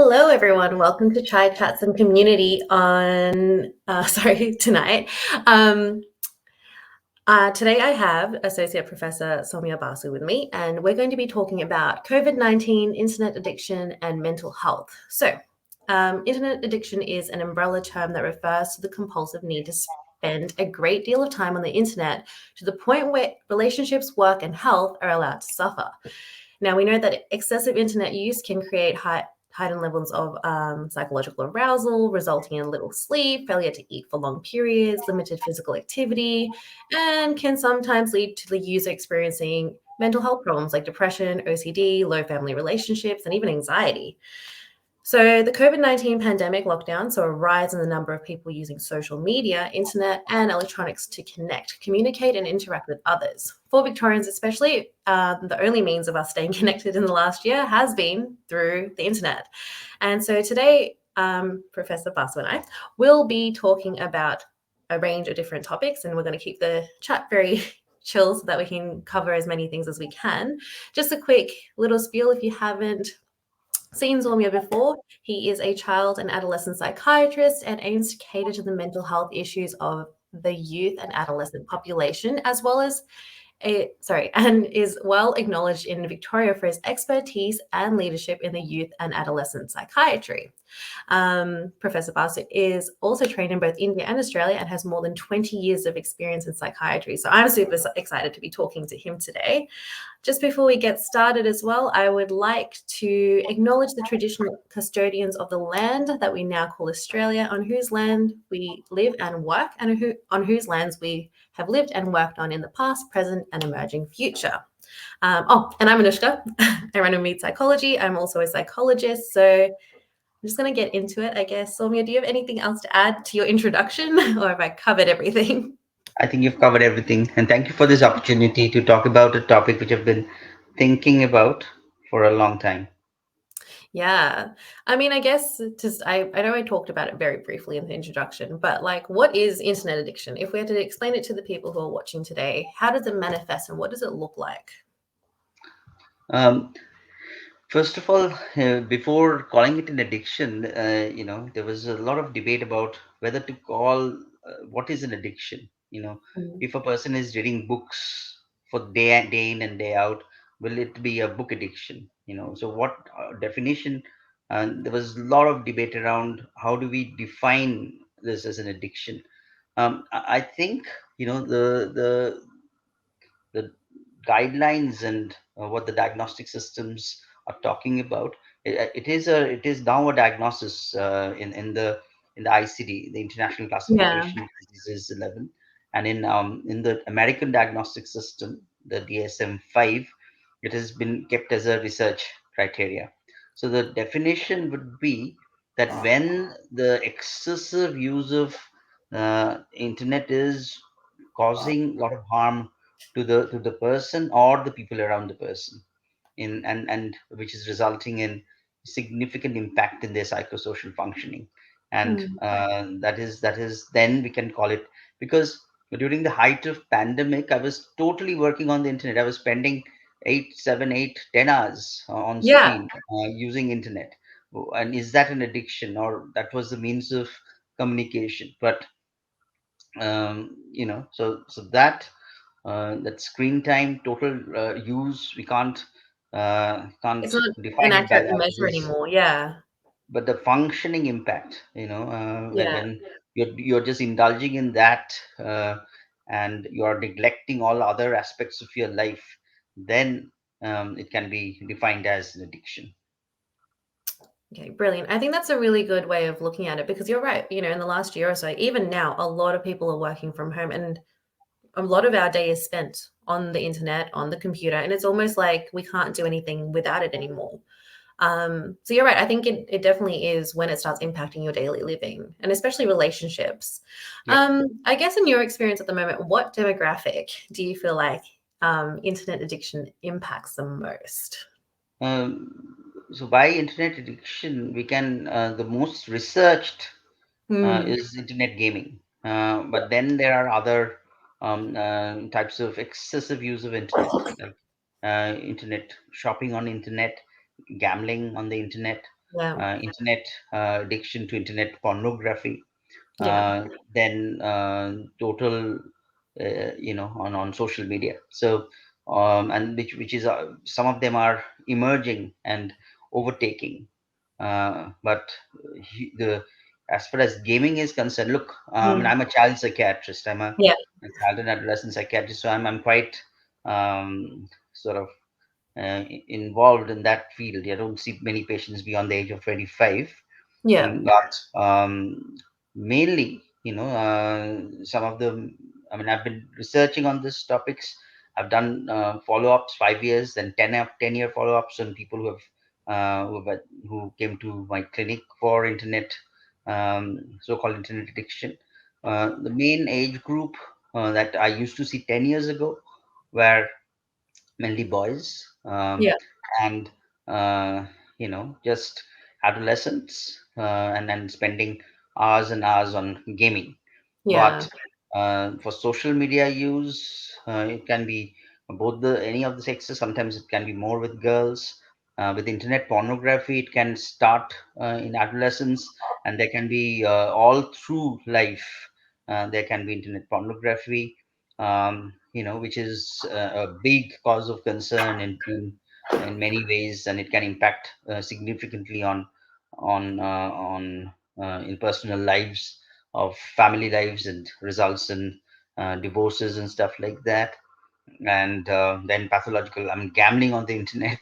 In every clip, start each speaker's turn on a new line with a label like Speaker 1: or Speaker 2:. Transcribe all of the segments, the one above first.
Speaker 1: Hello, everyone. Welcome to Chai Chats and Community on, tonight. Um, Today I have Associate Professor Soumya Basu with me, and we're going to be talking about COVID-19, internet addiction, and mental health. Internet addiction is an umbrella term that refers to the compulsive need to spend a great deal of time on the internet to the point where relationships, work, and health are allowed to suffer. Now, we know that excessive internet use can create heightened levels of psychological arousal, resulting in little sleep, failure to eat for long periods, limited physical activity, and can sometimes lead to the user experiencing mental health problems like depression, OCD, low family relationships, and even anxiety. So the COVID-19 pandemic lockdown saw a rise in the number of people using social media, internet, and electronics to connect, communicate, and interact with others. For Victorians especially, the only means of us staying connected in the last year has been through the internet. And so today, Professor Basu and I will be talking about a range of different topics, and we're going to keep the chat very chill so that we can cover as many things as we can. Just a quick little spiel if you haven't seen Soumya before. He is a child and adolescent psychiatrist and aims to cater to the mental health issues of the youth and adolescent population, as well as and is well acknowledged in Victoria for his expertise and leadership in the youth and adolescent psychiatry. Professor Basu is also trained in both India and Australia and has more than 20 years of experience in psychiatry. So I'm super excited to be talking to him today. Just before we get started as well, I would like to acknowledge the traditional custodians of the land that we now call Australia, on whose land we live and work, and on whose lands we have lived and worked on in the past, present, and emerging future. And I'm Anushka. I run Meet Psychology. I'm also a psychologist. So I'm just going to get into it, I guess. Soumya, do you have anything else to add to your introduction, or have I covered everything?
Speaker 2: I think you've covered everything. And thank you for this opportunity to talk about a topic which I've been thinking about for a long time.
Speaker 1: Yeah. I mean, I guess I know I talked about it very briefly in the introduction, but like, what is internet addiction? If we had to explain it to the people who are watching today, how does it manifest and what does it look like?
Speaker 2: Um, First of all, before calling it an addiction, there was a lot of debate about whether to call what is an addiction.
Speaker 1: Mm.
Speaker 2: If a person is reading books for day in and day out, will it be a book addiction? So what definition? There was a lot of debate around how do we define this as an addiction. I think the guidelines and what the diagnostic systems are talking about. It is now a diagnosis in the ICD, the International
Speaker 1: Yeah.
Speaker 2: Classification of Diseases 11, and in the American Diagnostic System, the DSM-5, it has been kept as a research criteria. So the definition would be that when the excessive use of internet is causing a lot of harm to the person or the people around the person, in and which is resulting in significant impact in their psychosocial functioning. And
Speaker 1: Mm.
Speaker 2: that is then we can call it, because during the height of pandemic I was totally working on the internet. I was spending 8, 7, 8, 10 hours on
Speaker 1: Yeah.
Speaker 2: screen using internet. And is that an addiction, or that was the means of communication? But that screen time total use, we
Speaker 1: It's
Speaker 2: can't
Speaker 1: not an
Speaker 2: define it by
Speaker 1: accurate
Speaker 2: that.
Speaker 1: measure anymore. Yeah.
Speaker 2: But the functioning impact, when
Speaker 1: Yeah.
Speaker 2: you're just indulging in that, and you're neglecting all other aspects of your life, then it can be defined as an addiction.
Speaker 1: Okay, brilliant. I think that's a really good way of looking at it because you're right. In the last year or so, even now, a lot of people are working from home and a lot of our day is spent on the internet, on the computer, and it's almost like we can't do anything without it anymore. So you're right. I think it definitely is when it starts impacting your daily living and especially relationships.
Speaker 2: Yeah.
Speaker 1: I guess in your experience at the moment, what demographic do you feel like internet addiction impacts the most?
Speaker 2: So by internet addiction, we can the most researched
Speaker 1: Hmm.
Speaker 2: is internet gaming. But then there are other types of excessive use of internet, like internet shopping on internet, gambling on the internet,
Speaker 1: Yeah.
Speaker 2: internet addiction to internet pornography,
Speaker 1: Yeah.
Speaker 2: uh, then total, on social media. So, and which is some of them are emerging and overtaking. But the as far as gaming is concerned, look, and
Speaker 1: Mm.
Speaker 2: I'm a child psychiatrist. I'm
Speaker 1: Yeah.
Speaker 2: a child and adolescent psychiatrist, so I'm quite sort of involved in that field. I don't see many patients beyond the age of 25.
Speaker 1: Yeah.
Speaker 2: But mainly, some of the, I mean, I've been researching on these topics. I've done follow-ups, 5 years, then 10-year follow-ups on people who came to my clinic for internet, so-called internet addiction. The main age group that I used to see 10 years ago were mainly boys,
Speaker 1: Yeah.
Speaker 2: and uh, just adolescents, and then spending hours and hours on gaming.
Speaker 1: Yeah.
Speaker 2: But for social media use, it can be both the any of the sexes. Sometimes it can be more with girls. With internet pornography, it can start in adolescence, and there can be all through life. There can be internet pornography, which is a big cause of concern in many ways, and it can impact significantly on in personal lives, of family lives, and results in divorces and stuff like that. And then pathological, I mean, gambling on the internet,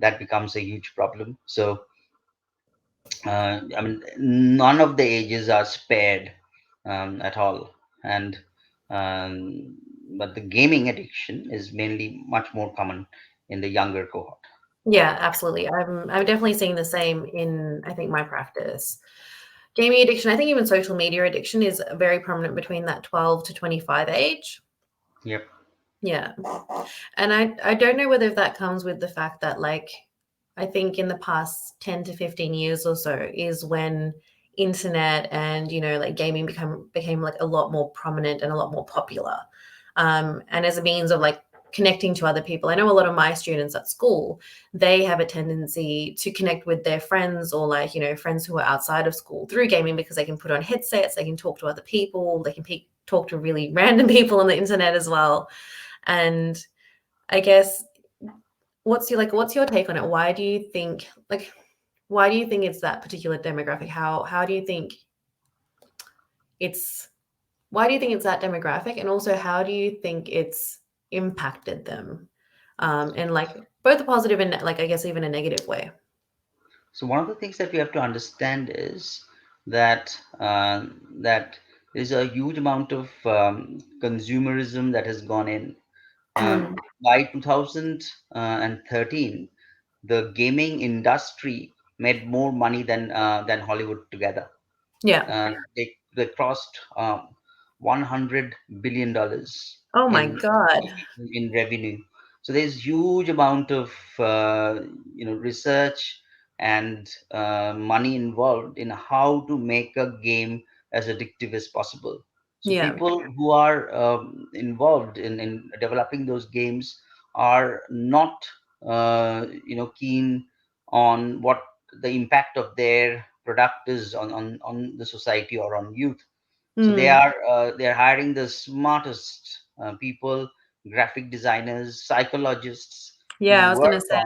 Speaker 2: that becomes a huge problem. So I mean, none of the ages are spared at all. And um, but the gaming addiction is mainly much more common in the younger cohort.
Speaker 1: Yeah, absolutely. I'm definitely seeing the same in, I think, my practice. Gaming addiction, I think even social media addiction is very prominent between that 12 to 25 age.
Speaker 2: Yep.
Speaker 1: Yeah. And I don't know whether that comes with the fact that, like, I think in the past 10 to 15 years or so is when internet and, like, gaming became like a lot more prominent and a lot more popular. And as a means of, like, connecting to other people. I know a lot of my students at school, they have a tendency to connect with their friends, or, like, friends who are outside of school through gaming, because they can put on headsets, they can talk to other people, they can talk to really random people on the internet as well. And I guess, what's your take on it? Why do you think it's that particular demographic? How do you think it's why do you think it's that demographic? And also, how do you think it's impacted them? In, like, both a positive and, like, I guess even a negative way.
Speaker 2: So one of the things that we have to understand is that that there's a huge amount of consumerism that has gone in.
Speaker 1: Mm,
Speaker 2: By 2013, the gaming industry made more money than Hollywood together.
Speaker 1: yeah.
Speaker 2: They crossed $100 billion
Speaker 1: Oh my
Speaker 2: in
Speaker 1: god.
Speaker 2: in revenue. So there's huge amount of research and money involved in how to make a game as addictive as possible. So
Speaker 1: Yeah.
Speaker 2: people who are involved in developing those games are not keen on what the impact of their product is on the society or on youth. So
Speaker 1: Mm,
Speaker 2: they are hiring the smartest people, graphic designers, psychologists,
Speaker 1: yeah, I
Speaker 2: who
Speaker 1: was gonna say.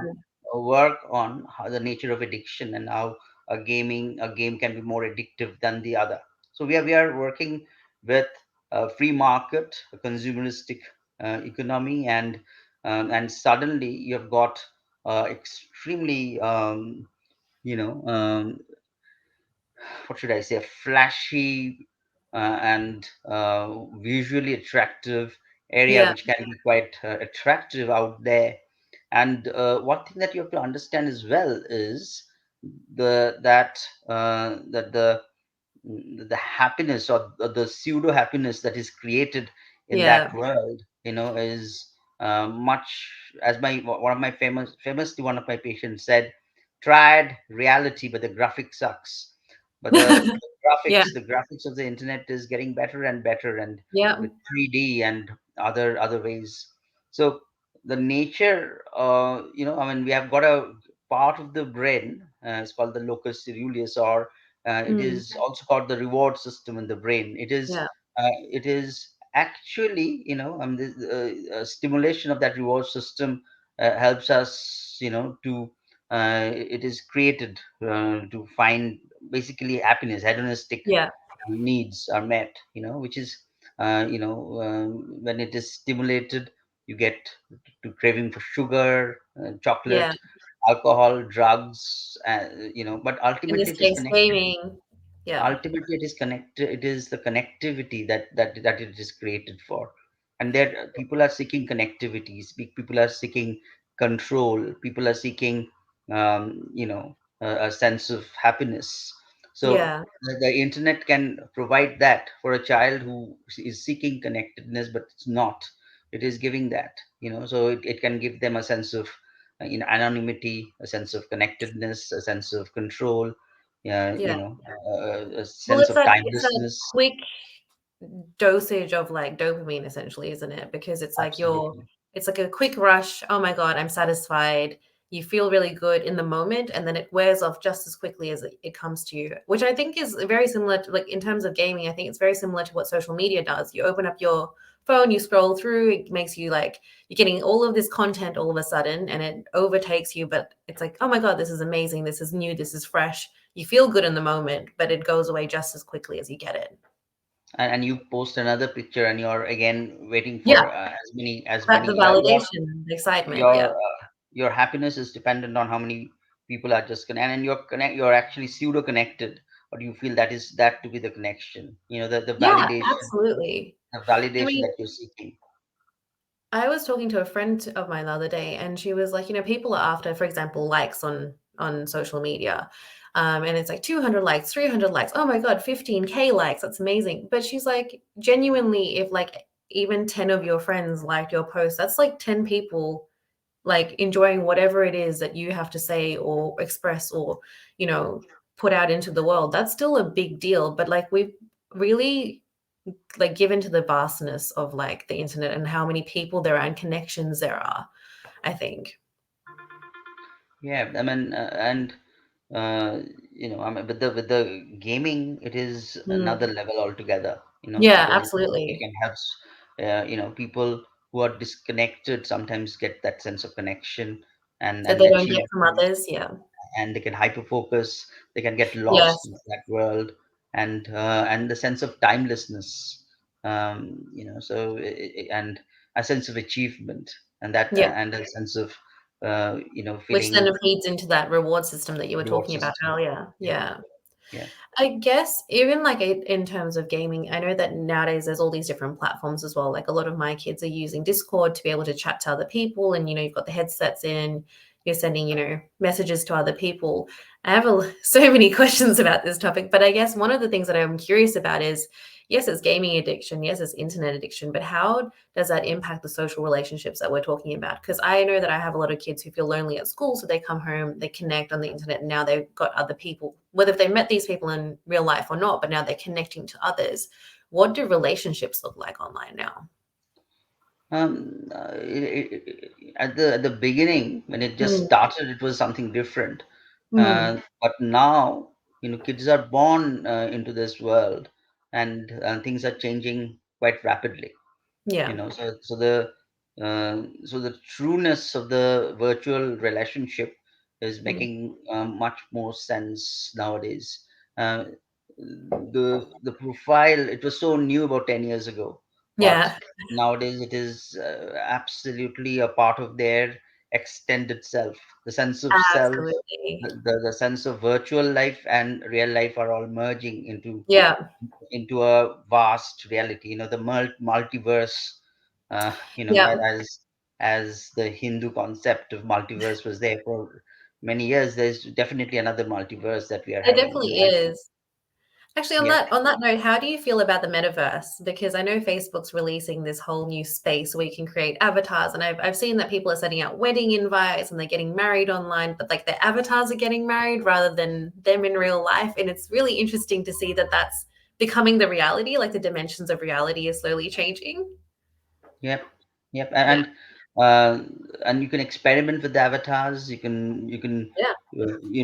Speaker 2: work on how the nature of addiction and how a game can be more addictive than the other. So we are working with a free market, a consumeristic economy, and suddenly you've got extremely what should I say, a flashy and visually attractive area,
Speaker 1: Yeah.
Speaker 2: which can be quite attractive out there. And one thing that you have to understand as well is the that that the happiness, or the pseudo happiness that is created in
Speaker 1: Yeah.
Speaker 2: that world, is much, as my one of my famously one of my patients said, tried reality, but the graphic sucks. But
Speaker 1: Yeah.
Speaker 2: the graphics of the internet is getting better and better, and
Speaker 1: Yeah.
Speaker 2: with 3D and other ways. So the nature, I mean, we have got a part of the brain It's called the locus ceruleus, or it
Speaker 1: Mm.
Speaker 2: is also called the reward system in the brain.
Speaker 1: Yeah.
Speaker 2: It is actually, this stimulation of that reward system helps us, to it is created to find basically happiness. Hedonistic
Speaker 1: Yeah.
Speaker 2: needs are met, which is when it is stimulated, you get to craving for sugar,
Speaker 1: Yeah.
Speaker 2: chocolate, alcohol, drugs, but
Speaker 1: In
Speaker 2: ultimately
Speaker 1: this
Speaker 2: it is
Speaker 1: case,
Speaker 2: connected.
Speaker 1: gaming. Yeah.
Speaker 2: Ultimately it is connected. It is the connectivity that it is created for. And there people are seeking connectivities. People are seeking control. People are seeking a sense of happiness. So
Speaker 1: Yeah.
Speaker 2: the internet can provide that for a child who is seeking connectedness, but it's not. It is giving that, so it can give them a sense of anonymity, a sense of connectedness, a sense of control, yeah,
Speaker 1: Yeah.
Speaker 2: a
Speaker 1: Well,
Speaker 2: sense of
Speaker 1: it's that
Speaker 2: timelessness.
Speaker 1: quick dosage of like dopamine essentially, isn't it? Because it's like
Speaker 2: Absolutely.
Speaker 1: it's like a quick rush. Oh my God, I'm satisfied. You feel really good in the moment, and then it wears off just as quickly as it comes to you, which I think is very similar to, like, in terms of gaming, I think it's very similar to what social media does. You open up your phone, you scroll through, it makes you like, you're getting all of this content all of a sudden, and it overtakes you, but it's like, oh my God, this is amazing. This is new. This is fresh. You feel good in the moment, but it goes away just as quickly as you get it.
Speaker 2: And you post another picture, and you're again waiting
Speaker 1: Yeah.
Speaker 2: for as
Speaker 1: But the
Speaker 2: many
Speaker 1: validation, the excitement,
Speaker 2: your
Speaker 1: yeah.
Speaker 2: your happiness is dependent on how many people are just connected, and you're actually pseudo connected, or do you feel that is that to be the connection, the
Speaker 1: Yeah,
Speaker 2: validation,
Speaker 1: absolutely. I mean,
Speaker 2: that you're seeking.
Speaker 1: I was talking to a friend of mine the other day, and she was like, people are after, for example, likes on social media. And it's like 200 likes, 300 likes. Oh my God, 15K likes. That's amazing. But she's like, genuinely, if like even 10 of your friends liked your post, that's like 10 people like enjoying whatever it is that you have to say or express or, you know, put out into the world. That's still a big deal. But like we've really like given to the vastness of like the internet and how many people there are and connections there are, I think.
Speaker 2: Yeah, I mean, and uh, I mean, with the gaming, it is
Speaker 1: Mm.
Speaker 2: another level altogether.
Speaker 1: Yeah,
Speaker 2: Because it
Speaker 1: absolutely.
Speaker 2: can help, people who are disconnected sometimes get that sense of connection
Speaker 1: That
Speaker 2: and
Speaker 1: they don't get
Speaker 2: achieve
Speaker 1: from
Speaker 2: things,
Speaker 1: others. Yeah.
Speaker 2: and they can hyper focus. They can get lost
Speaker 1: Yes.
Speaker 2: in that world, and the sense of timelessness. And a sense of achievement,
Speaker 1: Yeah.
Speaker 2: and a sense of
Speaker 1: Which then
Speaker 2: feeling
Speaker 1: feeds into that reward system that you were
Speaker 2: reward
Speaker 1: talking about
Speaker 2: system.
Speaker 1: earlier.
Speaker 2: Yeah,
Speaker 1: Yeah.
Speaker 2: yeah.
Speaker 1: I guess even like in terms of gaming, I know that nowadays there's all these different platforms as well. Like a lot of my kids are using Discord to be able to chat to other people, and you've got the headsets in, you're sending messages to other people. I have so many questions about this topic, but I guess one of the things that I'm curious about is, yes, it's gaming addiction, yes, it's internet addiction, but how does that impact the social relationships that we're talking about? Because I know that I have a lot of kids who feel lonely at school, so they come home, they connect on the internet, and now they've got other people, whether they met these people in real life or not, but now they're connecting to others. What do relationships look like online now?
Speaker 2: At the beginning, when it just
Speaker 1: Mm,
Speaker 2: started, it was something different.
Speaker 1: mm,
Speaker 2: But now, kids are born into this world, and things are changing quite rapidly.
Speaker 1: yeah.
Speaker 2: So the trueness of the virtual relationship is
Speaker 1: Mm,
Speaker 2: making much more sense nowadays. uh, the profile, it was so new about 10 years ago, but
Speaker 1: yeah.
Speaker 2: nowadays it is absolutely a part of their extended self. The sense of self,
Speaker 1: Absolutely.
Speaker 2: the sense of virtual life and real life are all merging
Speaker 1: Yeah.
Speaker 2: into a vast reality. The multiverse.
Speaker 1: Yeah.
Speaker 2: As the Hindu concept of multiverse was there for many years, there's definitely another multiverse that we are
Speaker 1: It
Speaker 2: having.
Speaker 1: definitely is. Actually, on
Speaker 2: Yeah.
Speaker 1: that note, how do you feel about the metaverse? Because I know Facebook's releasing this whole new space where you can create avatars, and I've seen that people are sending out wedding invites and they're getting married online, but like their avatars are getting married rather than them in real life, and it's really interesting to see that that's becoming the reality. Like the dimensions of reality is slowly changing.
Speaker 2: Yep. Yep.
Speaker 1: Yeah.
Speaker 2: uh, and you can experiment with the avatars. You can
Speaker 1: Yeah.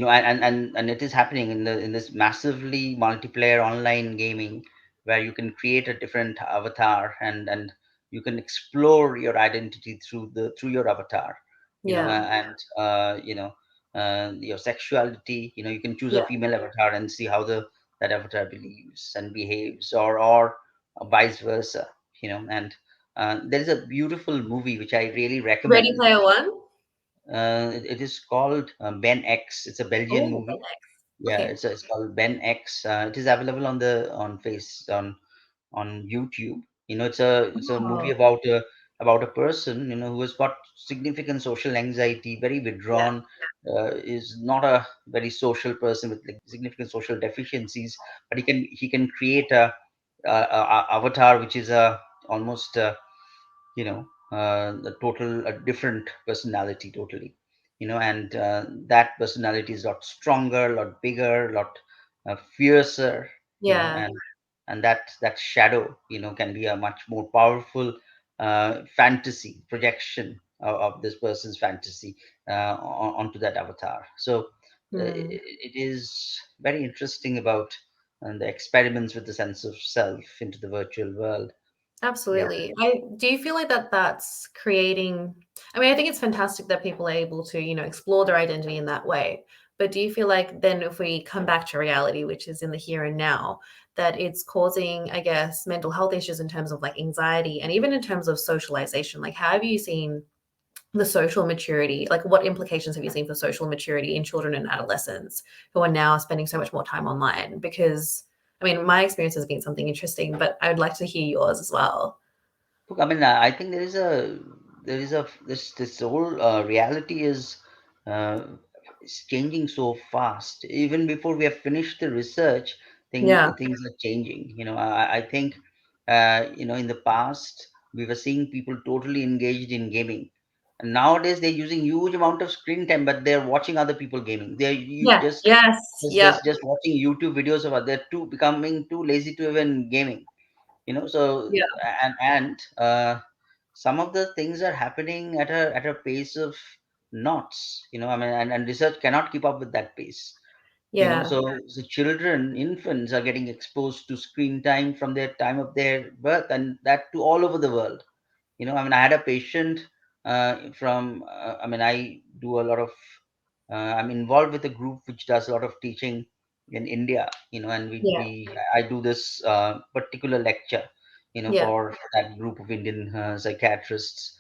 Speaker 2: and it is happening in the in this massively multiplayer online gaming, where you can create a different avatar, and you can explore your identity through your avatar,
Speaker 1: Yeah.
Speaker 2: your sexuality. You can choose a
Speaker 1: Yeah.
Speaker 2: female avatar and see how the that avatar believes and behaves, or vice versa. And there is a beautiful movie which I really
Speaker 1: Ready
Speaker 2: recommend.
Speaker 1: Player One?
Speaker 2: It is called Ben X. It's a Belgian
Speaker 1: Oh,
Speaker 2: movie. Yeah,
Speaker 1: okay.
Speaker 2: it's called Ben X. It is available on the on face on YouTube. It's a movie
Speaker 1: Oh,
Speaker 2: about a person who has got significant social anxiety, very
Speaker 1: yeah.
Speaker 2: withdrawn, is not a very social person with like significant social deficiencies, but he can create a avatar which is a almost a total a different personality totally. And that personality is a lot stronger, a lot bigger, a lot fiercer.
Speaker 1: Yeah.
Speaker 2: And that shadow can be a much more powerful fantasy projection of this person's fantasy onto that avatar. So
Speaker 1: Hmm.
Speaker 2: it is very interesting about the experiments with the sense of self into the virtual world. Yeah.
Speaker 1: Absolutely. I do you feel like that's creating I mean, I think it's fantastic that people are able to, explore their identity in that way. But do you feel like then if we come back to reality, which is in the here and now, that it's causing, I guess, mental health issues in terms of like anxiety and even in terms of socialization? Like, how have you seen the social maturity, like what implications have you seen for social maturity in children and adolescents who are now spending so much more time online? Because I mean, my experience has been something interesting, but I would like to hear yours as well.
Speaker 2: Look, I mean, I think there is a this whole reality uh, is changing so fast. Even before we have finished the research,
Speaker 1: Yeah.
Speaker 2: things are changing. I think in the past we were seeing people totally engaged in gaming, and nowadays they're using huge amount of screen time, but they're watching other people gaming. They're you
Speaker 1: Yeah. Yes. Yeah.
Speaker 2: just watching YouTube videos of they're too becoming too lazy to even gaming. So
Speaker 1: Yeah.
Speaker 2: and some of the things are happening at a pace of knots. I mean, and research cannot keep up with that pace.
Speaker 1: Yeah.
Speaker 2: So children, infants are getting exposed to screen time from their time of their birth, and that to all over the world. I mean, I had a patient from I mean, I do a lot of I'm involved with a group which does a lot of teaching in India. And
Speaker 1: Yeah.
Speaker 2: I do this particular lecture
Speaker 1: Yeah.
Speaker 2: for that group of Indian psychiatrists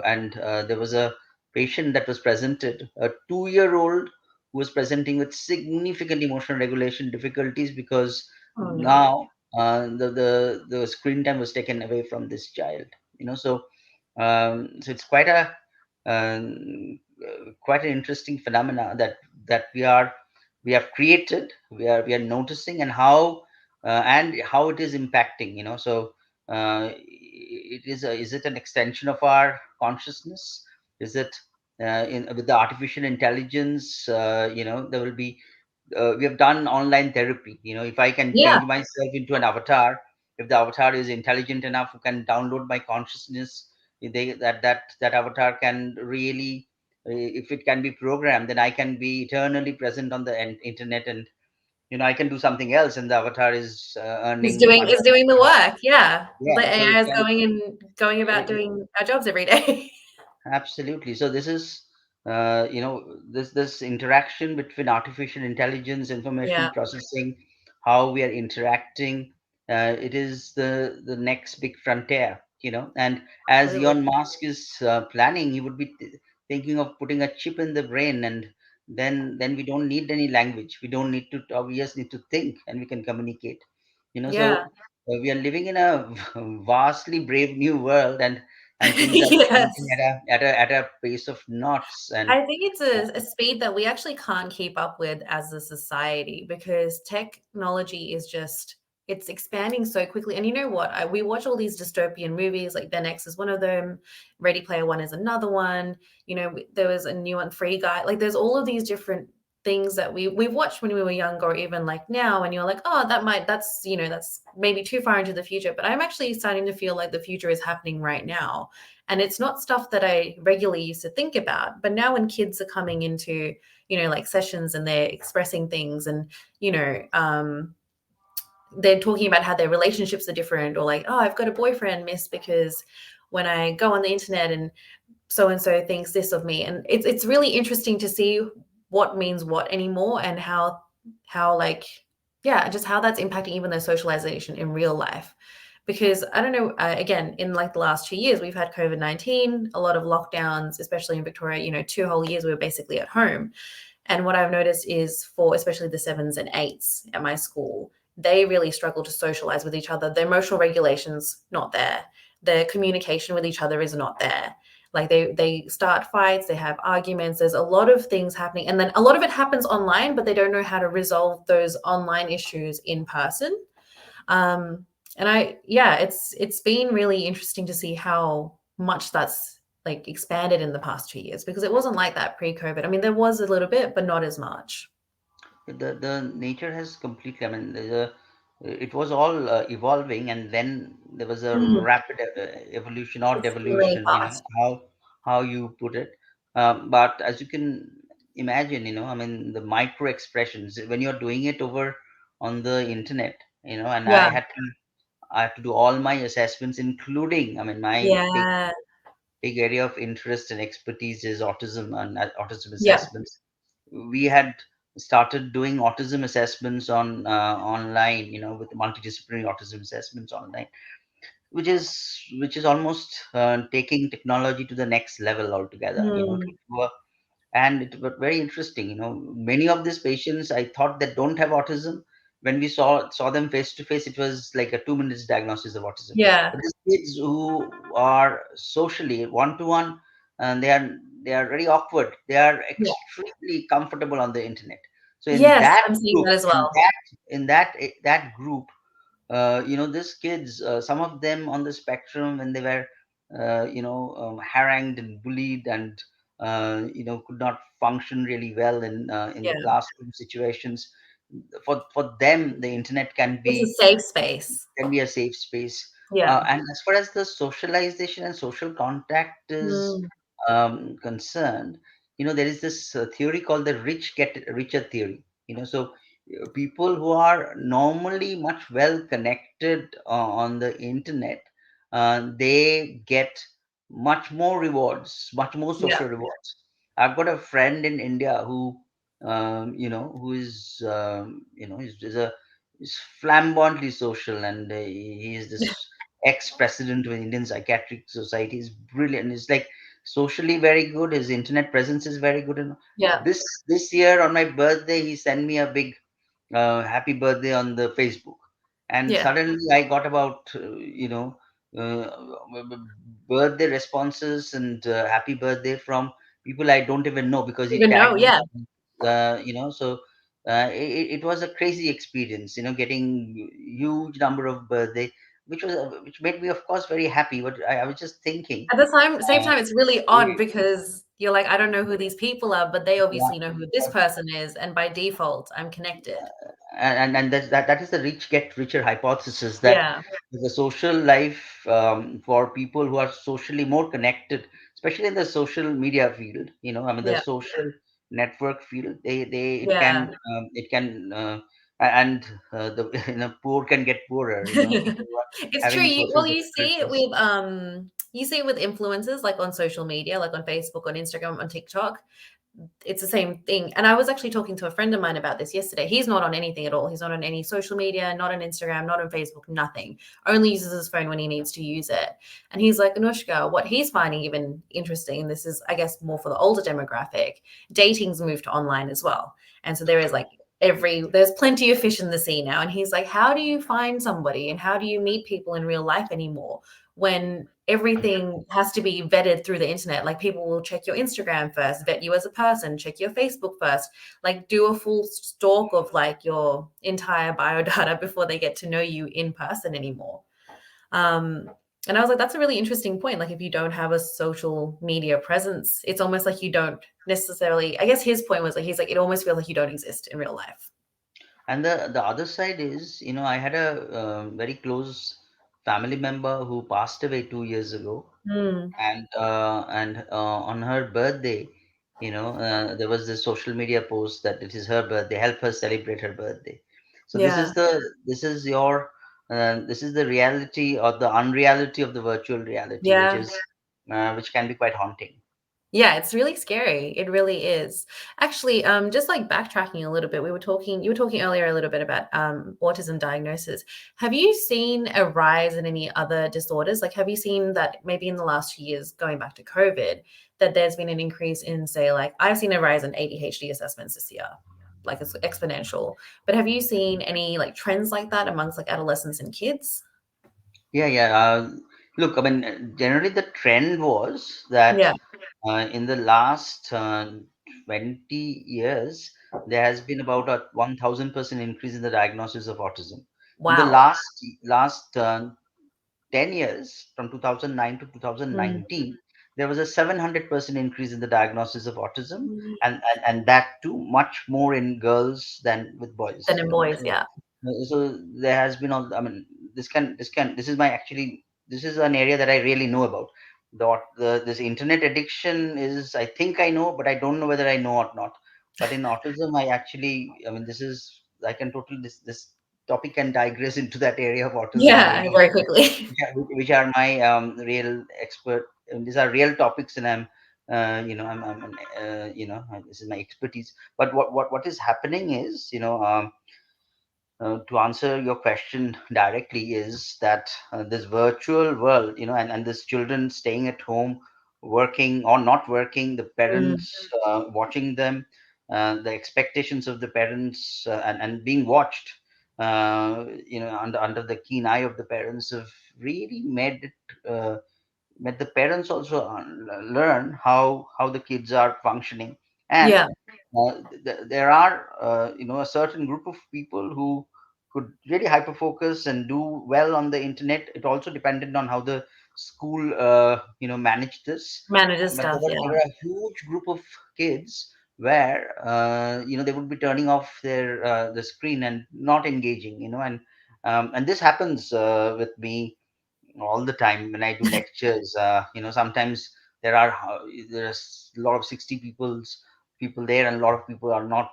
Speaker 2: and there was a patient that was presented, a 2-year-old who was presenting with significant emotional regulation difficulties because
Speaker 1: Oh no.
Speaker 2: now the screen time was taken away from this child. So it's quite an interesting phenomena that we have created, we are noticing, and how it is impacting. Is it an extension of our consciousness? Is it with the artificial intelligence? There will be we have done online therapy. If I can
Speaker 1: Yeah.
Speaker 2: change myself into an avatar, if the avatar is intelligent enough, who can download my consciousness, that avatar can really, if it can be programmed, then I can be eternally present on the internet, and I can do something else, and the avatar is earning money.
Speaker 1: It's doing the work. Yeah. The
Speaker 2: Yeah, so it
Speaker 1: AI is
Speaker 2: can.
Speaker 1: going about doing our jobs every day.
Speaker 2: Absolutely. So this is, this interaction between artificial intelligence, information
Speaker 1: Yeah.
Speaker 2: processing, how we are interacting. It is the next big frontier. And as
Speaker 1: Absolutely.
Speaker 2: Elon Musk is planning, he would be thinking of putting a chip in the brain, and then we don't need any language. We don't need to talk. We just need to think, and we can communicate.
Speaker 1: Yeah.
Speaker 2: We are living in a vastly brave new world, and things are changing
Speaker 1: Yes.
Speaker 2: at a pace of knots. And
Speaker 1: I think it's a speed that we actually can't keep up with as a society because technology is just it's expanding so quickly. And you know what? We watch all these dystopian movies, like Ben X is one of them, Ready Player One is another one. There was a new one, Free Guy. Like, there's all of these different things that we've watched when we were younger, or even like now, and you're like, oh, that's that's maybe too far into the future. But I'm actually starting to feel like the future is happening right now, and it's not stuff that I regularly used to think about. But now when kids are coming into like sessions and they're expressing things, and they're talking about how their relationships are different, or like, oh, I've got a boyfriend, miss, because when I go on the internet and so thinks this of me. And it's really interesting to see what means what anymore, and how like, yeah, just how that's impacting even their socialization in real life. Because I don't know, again, in like the last 2 years, we've had COVID-19, a lot of lockdowns, especially in Victoria. 2 whole years we were basically at home. And what I've noticed is, for especially the sevens and eights at my school, they really struggle to socialize with each other. Their emotional regulation's not there. Their communication with each other is not there. Like they start fights, they have arguments. There's a lot of things happening, and then a lot of it happens online, but they don't know how to resolve those online issues in person. And yeah, it's been really interesting to see how much that's like expanded in the past 2 years, because it wasn't like that pre-COVID. I mean, there was a little bit, but not as much.
Speaker 2: The nature has completely, I mean, it was all evolving, and then there was a
Speaker 1: Mm,
Speaker 2: rapid evolution or
Speaker 1: it's been really
Speaker 2: devolution,
Speaker 1: fast.
Speaker 2: how you put it. But as you can imagine, I mean, the micro expressions when you're doing it over on the internet, and
Speaker 1: Yeah,
Speaker 2: I had to do all my assessments, including, I mean, my
Speaker 1: yeah,
Speaker 2: big area of interest and expertise is autism and autism
Speaker 1: yeah,
Speaker 2: assessments. We had started doing autism assessments on online, with multidisciplinary autism assessments online, which is almost taking technology to the next level altogether.
Speaker 1: mm,
Speaker 2: And it was very interesting. Many of these patients I thought that don't have autism. When we saw them face to face, it was like a 2 minutes diagnosis of autism.
Speaker 1: yeah,
Speaker 2: But these kids who are socially one to one, and they are very awkward. They are
Speaker 1: yeah.
Speaker 2: extremely comfortable on the internet. So in
Speaker 1: Yes,
Speaker 2: that
Speaker 1: I'm seeing
Speaker 2: group,
Speaker 1: that as well.
Speaker 2: that group, these kids, some of them on the spectrum, when they were, harangued and bullied, and could not function really well in the
Speaker 1: Yeah,
Speaker 2: classroom situations. For them, the internet can
Speaker 1: it's a
Speaker 2: be
Speaker 1: safe space.
Speaker 2: a safe space.
Speaker 1: Yeah.
Speaker 2: And as far as the socialization and social contact is
Speaker 1: Mm,
Speaker 2: concerned, there is this theory called the rich get richer theory. So people who are normally much well connected on the internet, they get much more rewards, much more
Speaker 1: yeah,
Speaker 2: social rewards. I've got a friend in India who is, is flamboyantly social, and he is this ex-president of Indian Psychiatric Society. He's brilliant. He's like socially very good. His internet presence is very good. And
Speaker 1: yeah,
Speaker 2: this year on my birthday, he sent me a big happy birthday on the Facebook, and
Speaker 1: yeah.
Speaker 2: suddenly I got about uh, birthday responses and happy birthday from people I don't even know, because he
Speaker 1: Even know,
Speaker 2: tagged me.
Speaker 1: yeah.
Speaker 2: So it was a crazy experience, getting huge number of birthday, which made me, of course, very happy. But I was just thinking,
Speaker 1: At the same
Speaker 2: uh,
Speaker 1: time, it's really odd,
Speaker 2: eh,
Speaker 1: because you're like, I don't know who these people are, but they
Speaker 2: yeah,
Speaker 1: obviously know who this person is, and by default, I'm connected.
Speaker 2: and that is the rich get richer hypothesis, that
Speaker 1: Yeah,
Speaker 2: the social life, for people who are socially more connected, especially in the social media field, I mean, the
Speaker 1: yeah,
Speaker 2: social network field, they
Speaker 1: yeah.
Speaker 2: it can and the poor can get poorer, people who are
Speaker 1: It's true.
Speaker 2: having social
Speaker 1: Well, you see it
Speaker 2: difficulties.
Speaker 1: with influencers, like on social media, like on Facebook, on Instagram, on TikTok. It's the same thing. And I was actually talking to a friend of mine about this yesterday. He's not on anything at all. He's not on any social media, not on Instagram, not on Facebook, nothing. Only uses his phone when he needs to use it. And he's like, Anushka, what he's finding even interesting, and this is, I guess, more for the older demographic, dating's moved to online as well. And so there is like there's plenty of fish in the sea now. And he's like, how do you find somebody, and how do you meet people in real life anymore, when everything has to be vetted through the internet? Like, people will check your Instagram first, vet you as a person, check your Facebook first, like do a full stalk of like your entire biodata before they get to know you in person anymore. Um, And I was like, that's a really interesting point. Like, if you don't have a social media presence, it's almost like you don't necessarily. I guess his point was like, he's like, it almost feels like you don't exist in real life.
Speaker 2: And the other side is, I had a very close family member who passed away 2 years ago,
Speaker 1: Mm,
Speaker 2: and on her birthday, there was this social media post that it is her birthday, help her celebrate her birthday. So
Speaker 1: yeah,
Speaker 2: this is the reality or the unreality of the virtual reality,
Speaker 1: yeah.
Speaker 2: which can be quite haunting.
Speaker 1: Yeah, it's really scary. It really is. Actually, just like backtracking a little bit, you were talking earlier a little bit about autism diagnosis. Have you seen a rise in any other disorders? Like, have you seen that maybe in the last few years, going back to COVID, that there's been an increase in, say, like, I've seen a rise in ADHD assessments this year, like it's exponential. But have you seen any like trends like that amongst like adolescents and kids?
Speaker 2: Yeah, yeah. Look, I mean, generally the trend was that
Speaker 1: Yeah.
Speaker 2: in the last 20 years, there has been about a 1,000% increase in the diagnosis of autism. In the
Speaker 1: Wow.
Speaker 2: last 10 years, from 2009 to
Speaker 1: Mm.
Speaker 2: 2019, there was a 700% increase in the diagnosis of autism,
Speaker 1: Mm.
Speaker 2: and that too much more in girls than with boys.
Speaker 1: Then in boys, yeah.
Speaker 2: So there has been all. I mean, this is my actually this is an area that I really know about. This internet addiction is, I think I know, but I don't know whether I know or not. But in autism, I mean, I can totally this topic can digress into that area of autism
Speaker 1: Yeah,
Speaker 2: really,
Speaker 1: very quickly.
Speaker 2: which are my real expert. These are real topics, and this is my expertise. But what is happening is, to answer your question directly, is that this virtual world, and this children staying at home, working or not working, the
Speaker 1: Mm,
Speaker 2: parents watching them, the expectations of the parents, and being watched, under the keen eye of the parents, have really made the parents also learn how the kids are functioning. And
Speaker 1: yeah,
Speaker 2: there are a certain group of people who could really hyper focus and do well on the internet. It also depended on how the school managed this.
Speaker 1: manages
Speaker 2: But
Speaker 1: stuff,
Speaker 2: there
Speaker 1: yeah.
Speaker 2: were a huge group of kids where they would be turning off the screen and not engaging, and this happens with me all the time when I do lectures. Sometimes there's a lot of 60 people there, and a lot of people are not.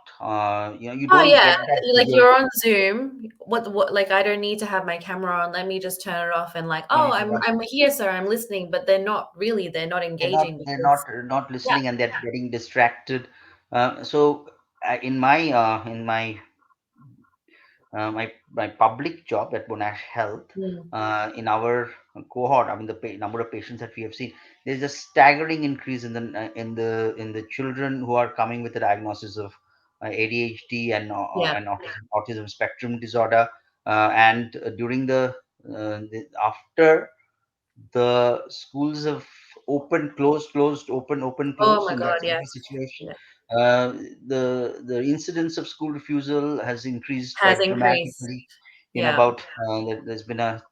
Speaker 2: You
Speaker 1: Oh,
Speaker 2: don't
Speaker 1: yeah,
Speaker 2: get that
Speaker 1: like,
Speaker 2: visual.
Speaker 1: you're on Zoom, what like, I don't need to have my camera on, let me just turn it off and like, "Oh, I'm here, sir, I'm listening," but they're not engaging
Speaker 2: They're
Speaker 1: because
Speaker 2: not
Speaker 1: yeah.
Speaker 2: listening, and they're getting distracted. So in my public job at Monash Health,
Speaker 1: Mm,
Speaker 2: in our cohort, I mean the number of patients that we have seen, there's a staggering increase in the children who are coming with the diagnosis of ADHD
Speaker 1: yeah.
Speaker 2: and autism spectrum disorder, and during after the schools have opened, closed, closed, open,
Speaker 1: Oh
Speaker 2: closed.
Speaker 1: my
Speaker 2: In that
Speaker 1: god,
Speaker 2: sort of
Speaker 1: yes.
Speaker 2: situation,
Speaker 1: Yeah.
Speaker 2: the incidence of school refusal has increased
Speaker 1: Has
Speaker 2: quite
Speaker 1: increased.
Speaker 2: dramatically.
Speaker 1: Yeah.
Speaker 2: About there's been at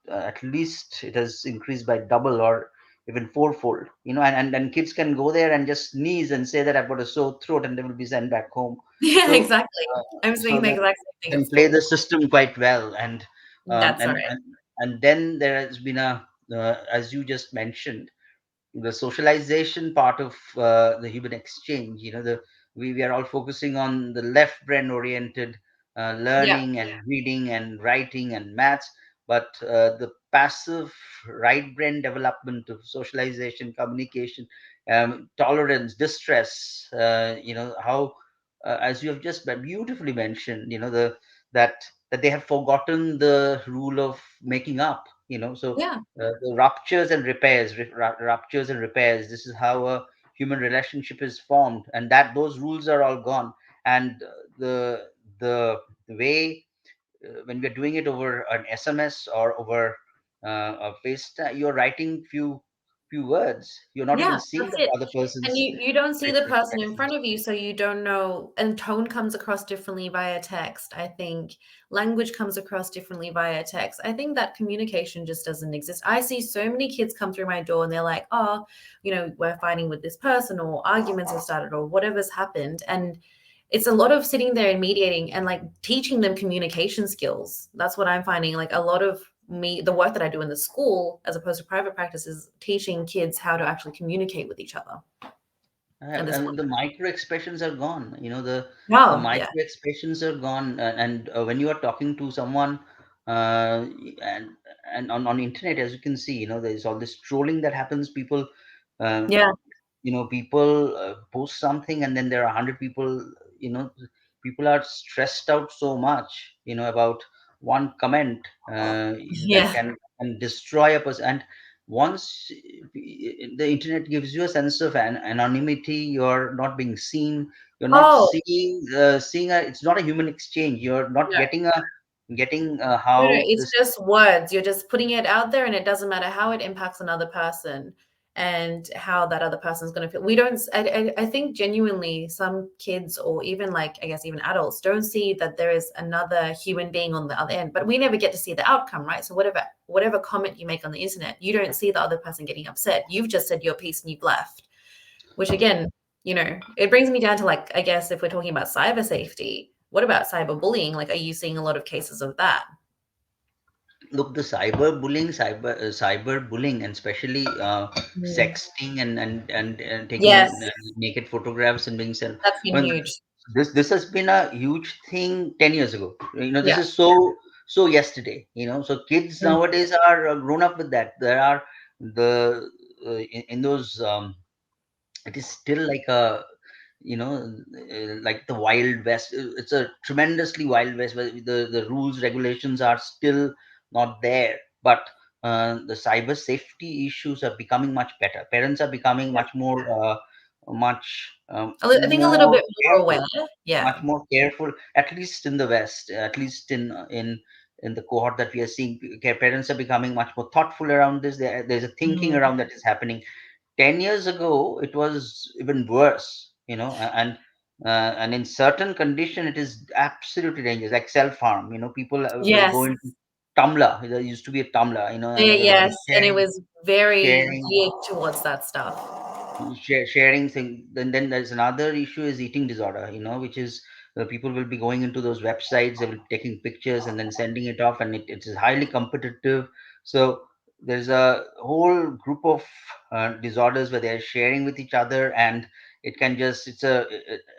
Speaker 2: least it has increased by double or even fourfold. And kids can go there and just sneeze and say that I've got a sore throat, and they will be sent back home.
Speaker 1: Yeah,
Speaker 2: So
Speaker 1: exactly. I'm
Speaker 2: so
Speaker 1: saying the
Speaker 2: that
Speaker 1: exact same thing at
Speaker 2: can play the
Speaker 1: school.
Speaker 2: system quite well. And um,
Speaker 1: That's
Speaker 2: and
Speaker 1: right.
Speaker 2: and and then there has been as you just mentioned, the socialization part of the human exchange. We are all focusing on the left brain oriented
Speaker 1: Yeah.
Speaker 2: learning and reading and writing and maths, but the passive right brain development of socialization, communication, tolerance, distress, how as you have just beautifully mentioned, that that they have forgotten the rule of making up. So
Speaker 1: Yeah.
Speaker 2: the ruptures and repairs. This is how a human relationship is formed, and that those rules are all gone. And the way when we're doing it over an SMS or over a FaceTime, you're writing few. few words. You're not even
Speaker 1: Yeah,
Speaker 2: seeing
Speaker 1: that's
Speaker 2: the
Speaker 1: it.
Speaker 2: other
Speaker 1: And
Speaker 2: person's
Speaker 1: you don't see the
Speaker 2: facial
Speaker 1: person in front
Speaker 2: expressions.
Speaker 1: of you, so you don't know, and tone comes across differently via text, I think. Language comes across differently via text. I think that communication just doesn't exist. I see so many kids come through my door and they're like, "Oh, we're fighting with this person or arguments have started or whatever's happened." And it's a lot of sitting there and mediating and like teaching them communication skills. That's what I'm finding. Like a lot of the work that I do in the school, as opposed to private practice, is teaching kids how to actually communicate with each other at this
Speaker 2: And
Speaker 1: point.
Speaker 2: the micro expressions are gone. The
Speaker 1: Oh, yeah.
Speaker 2: micro expressions are gone. And when you are talking to someone, uh, and on internet, as you can see, there's all this trolling that happens. Uh,
Speaker 1: Yeah.
Speaker 2: people post something, and then there are 100 people. you know People are stressed out so much, about one comment that
Speaker 1: Yeah.
Speaker 2: can destroy a person. And once the internet gives you a sense of anonymity, you're not being seen, you're not
Speaker 1: Oh,
Speaker 2: seeing it's not a human exchange, you're not
Speaker 1: no.
Speaker 2: getting
Speaker 1: No, no,
Speaker 2: how
Speaker 1: it's
Speaker 2: this.
Speaker 1: just words. You're just putting it out there, and it doesn't matter how it impacts another person and how that other person's going to feel. We don't, I think genuinely some kids, or even like, I guess, even adults, don't see that there is another human being on the other end, but we never get to see the outcome, right? So whatever comment you make on the internet, you don't see the other person getting upset. You've just said your piece and you've left, which again, it brings me down to, like, I guess if we're talking about cyber safety, what about cyberbullying? Like, are you seeing a lot of cases of that?
Speaker 2: Look, the cyber bullying, and especially
Speaker 1: Mm.
Speaker 2: sexting and
Speaker 1: Yes,
Speaker 2: taking naked photographs and being sent.
Speaker 1: that's been
Speaker 2: I mean,
Speaker 1: huge.
Speaker 2: this has been a huge thing 10 years ago. This
Speaker 1: Yeah.
Speaker 2: is so yesterday. So kids
Speaker 1: Mm.
Speaker 2: nowadays are grown up with that. There are the in those it is still like a like the wild west. It's a tremendously wild west where the rules regulations are still not there. But the cyber safety issues are becoming much better. Parents are becoming
Speaker 1: Yeah.
Speaker 2: much
Speaker 1: I think a little
Speaker 2: more
Speaker 1: bit more
Speaker 2: careful,
Speaker 1: aware. Yeah.
Speaker 2: at least in the west, at least in the cohort that we are seeing. Parents are becoming much more thoughtful around this. There's a thinking
Speaker 1: Mm.
Speaker 2: around that is happening. 10 years ago it was even worse, and in certain condition it is absolutely dangerous, like self-harm. People will go
Speaker 1: Yes.
Speaker 2: into Tumblr. There used to be a Tumblr, and they
Speaker 1: Yes,
Speaker 2: were
Speaker 1: and it was very
Speaker 2: sharing
Speaker 1: geared towards that stuff.
Speaker 2: sharing thing. Then there's another issue is eating disorder, which is people will be going into those websites, they will be taking pictures and then sending it off, and it is highly competitive. So there's a whole group of disorders where they're sharing with each other, and it can just it's a